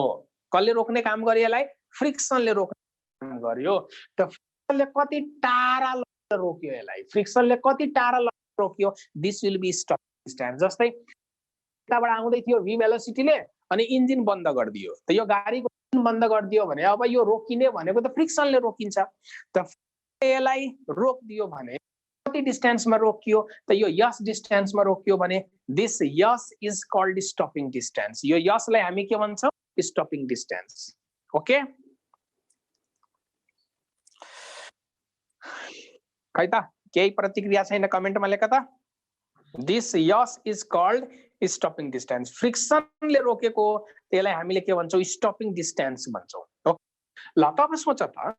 कसले रोक्ने काम गर्यो यसलाई? फ्रिक्सनले रोक्ने काम गर्यो। त फ्रिक्सनले कति टाढा रोक्यो यसलाई? फ्रिक्सनले कति टाढा रोक्यो? This will be stopping distance. जस्तै यताबाट आउँदै थियो v भेलोसिटीले अनि इन्जिन बन्द गरिदियो, त यो गाडीको इन्जिन बन्द गरिदियो भने अब यो रोकिने भनेको त फ्रिक्सनले रोकिन्छ। त यसलाई रोकिदियो भने कति डिस्टेन्समा रोकियो? त यो यस डिस्टेन्समा रोकियो भने this yes is called stopping distance. यो यसलाई हामी के भन्छौँ? Stopping distance. ओके, खै त केही प्रतिक्रिया छैन कमेन्टमा लेख त। This yes is called stopping distance. फ्रिक्सनले रोकेको त्यसलाई हामीले के भन्छौँ? स्टपिङ डिस्टेन्स भन्छौँ। ल तब सोच त,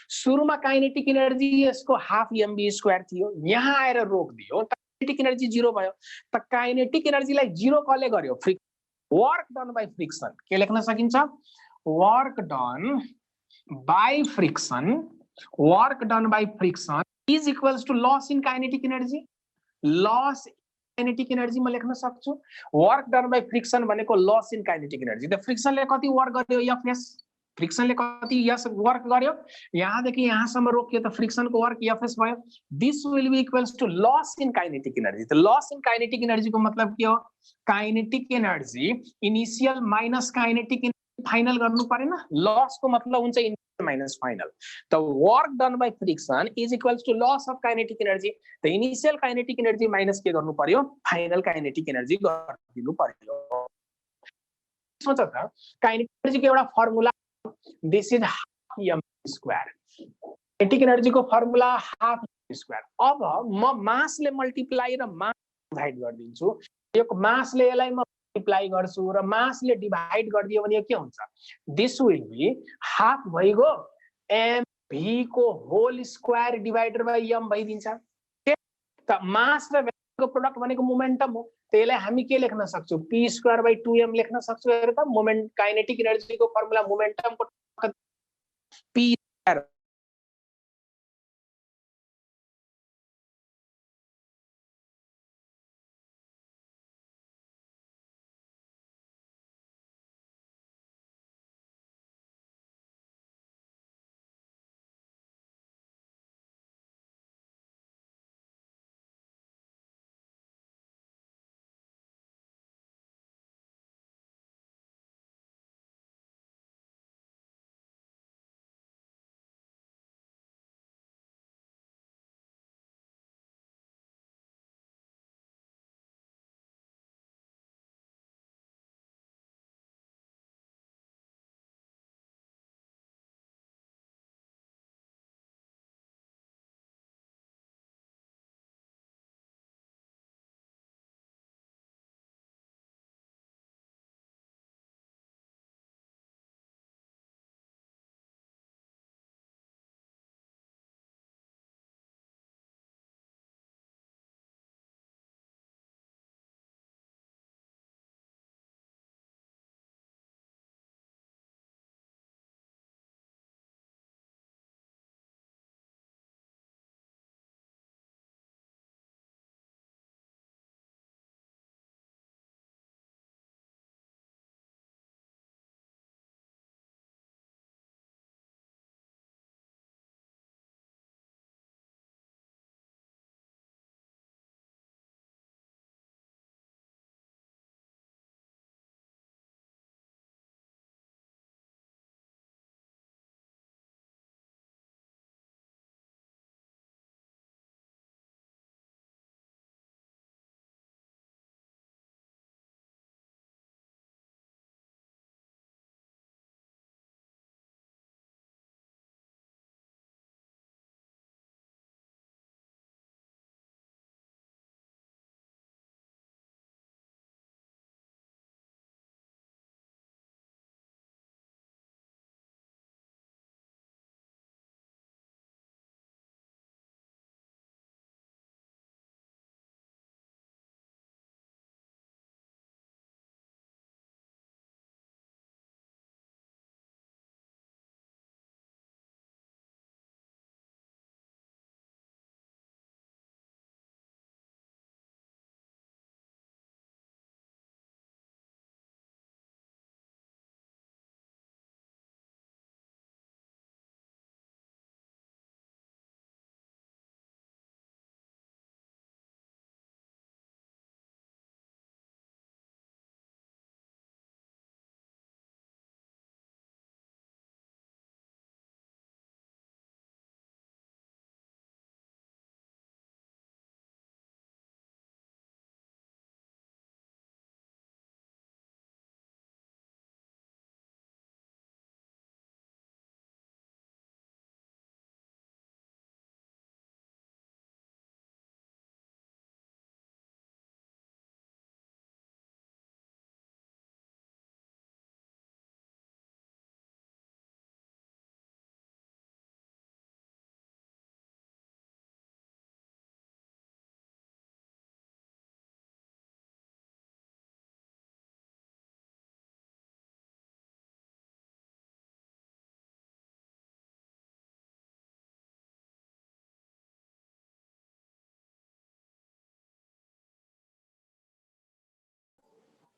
सुरुमा काइनेटिक एनर्जी यसको हाफ mv² थियो, यहाँ आएर रोकिदियो, काइनेटिक एनर्जी 0 भयो। त काइनेटिक एनर्जीलाई 0 कसले गर्यो? Work done by friction. के लेख्न सकिन्छ? Work done by friction, work done by friction is equals to loss in kinetic energy. Loss kinetic energy म लेख्न सक्छु। वर्क डन बाई फ्रिक्सन भनेको लस इन काइनेटिक एनर्जी। त फ्रिक्सनले कति वर्क गर्यो? एफएस। फ्रिक्सनले कति यस वर्क गर्यो? यहाँदेखि यहाँसम्म रोकियो त फ्रिक्सनको वर्क एफएस भयो। This will be equals to loss in kinetic energy. त लस इन काइनेटिक एनर्जीको मतलब के हो? Kinetic energy initial minus kinetic energy final गर्नु परेन? लसको मतलब हुन्छ इनिशियल माइनस फाइनल। त work done by friction is equals to loss of kinetic energy. त इनिशियल काइनेटिक एनर्जी माइनस के गर्नु पर्यो? फाइनल काइनेटिक एनर्जी गरिदिनु पर्यो। सोच त, काइनेटिक एनर्जीको एउटा formula, this is half mv²। Kinetic एनर्जीको फर्मुला हाफ mv²। अब म मासले मल्टिप्लाई र मास डिभाइड गरिदिन्छु। यो मासले यसलाई म मल्टिप्लाई गर्छु र मासले डिभाइड गरिदियो भने के हुन्छ? दिस विल बी हाफ भइगयो mv को whole square divided by m भइदिन्छ। त मास र भेलोसिटीको प्रोडक्ट भनेको मोमेन्टम हो। त्यसलाई हामी के लेख्न सक्छौँ? p²/2m लेख्न सक्छौँ। हेर त, मोमेन्ट काइनेटिक एनर्जीको फर्मुला मोमेन्टमको p²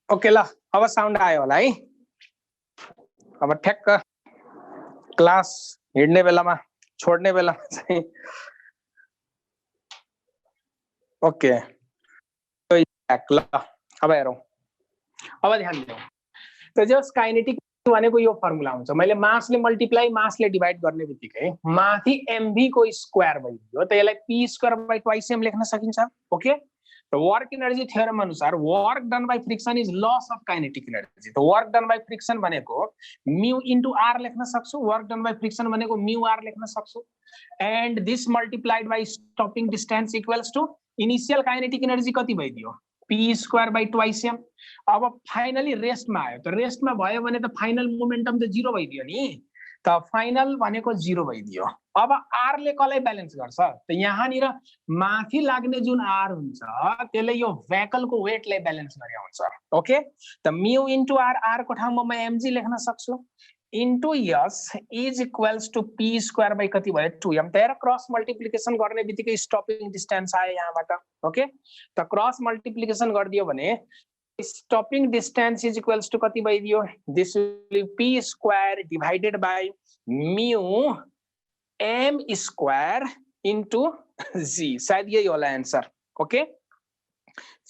ओके ल अब साउन्ड आयो होला है। अब ठ्याक्क क्लास हिड्ने बेलामा छोड्ने बेलामा चाहिँ ओके ल अब हेरौँ। अब ध्यान दिनु त जस्ट काइनेटिक भनेको यो फर्मुला हुन्छ। मैले मासले मल्टिप्लाई मासले डिभाइड गर्ने बित्तिकै माथि mv को स्क्वायर भइदियो त यसलाई p square by twice m लेख्न सकिन्छ। ओके तो वर्क एनर्जी थ्योरम अनुसार work done by friction is loss of kinetic energy. तो वर्क डन बाय फ्रिक्सन भनेको म्यू इन्टु आर लेख्न सक्छु, वर्क डन बाय फ्रिक्सन भनेको म्यू आर लेख्न सक्छु, and this multiplied by stopping distance equals to initial kinetic energy कति भइदियो p square by twice m। अब फाइनली रेस्टमा आयो त रेस्टमा भयो भने त फाइनल मोमेन्टम त जिरो भइदियो नि, त फाइनल भनेको जिरो भइदियो। अब आर ले कसलाई ब्यालेन्स गर्छ त यहाँनिर माथि लाग्ने जुन आर हुन्छ त्यसले यो भेहिकलको वेटलाई ब्यालेन्स गरे हुन्छ। ओके त म्यू इन्टु आर आर को ठाउँमा म mg लेख्न सक्छु into S is equals to p square by कति भयो 2m। त हेर क्रस मल्टिप्लिकेसन गर्ने बित्तिकै स्टपिङ डिस्टेन्स आयो यहाँबाट। ओके त क्रस मल्टिप्लिकेसन गरिदियो भने stopping distance is equals to कति भइदियो this will p square divided by mu m square into g, शायद यही होला आन्सर। ओके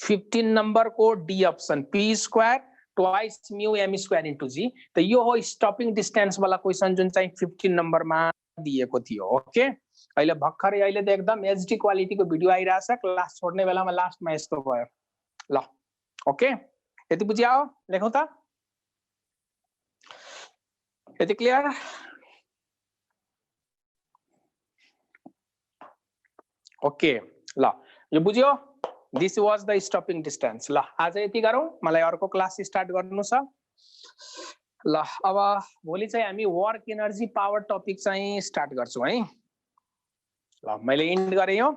15 नंबर को D option p square twice mu m square into g। त यो हो स्टपिङ डिस्टेन्स वाला क्वेसन जुन चाहिँ 15 नम्बरमा दिएको थियो। ओके अहिले भर्खरै अहिले त एकदम एचडी क्वालिटी को भिडियो आइरहेछ, क्लास छोड्ने बेलामा लास्टमा यस्तो भयो ल। ओके यति बुझ्यो लेखौँ त, यति क्लियर? ओके ल यो बुझ्यो, this was the stopping distance. ल आज यति गरौँ, मलाई अर्को क्लास स्टार्ट गर्नु छ। ल अब भोलि चाहिँ हामी वर्क एनर्जी पावर टपिक चाहिँ स्टार्ट गर्छौँ है। ल मैले इन्ड गरेँ यो।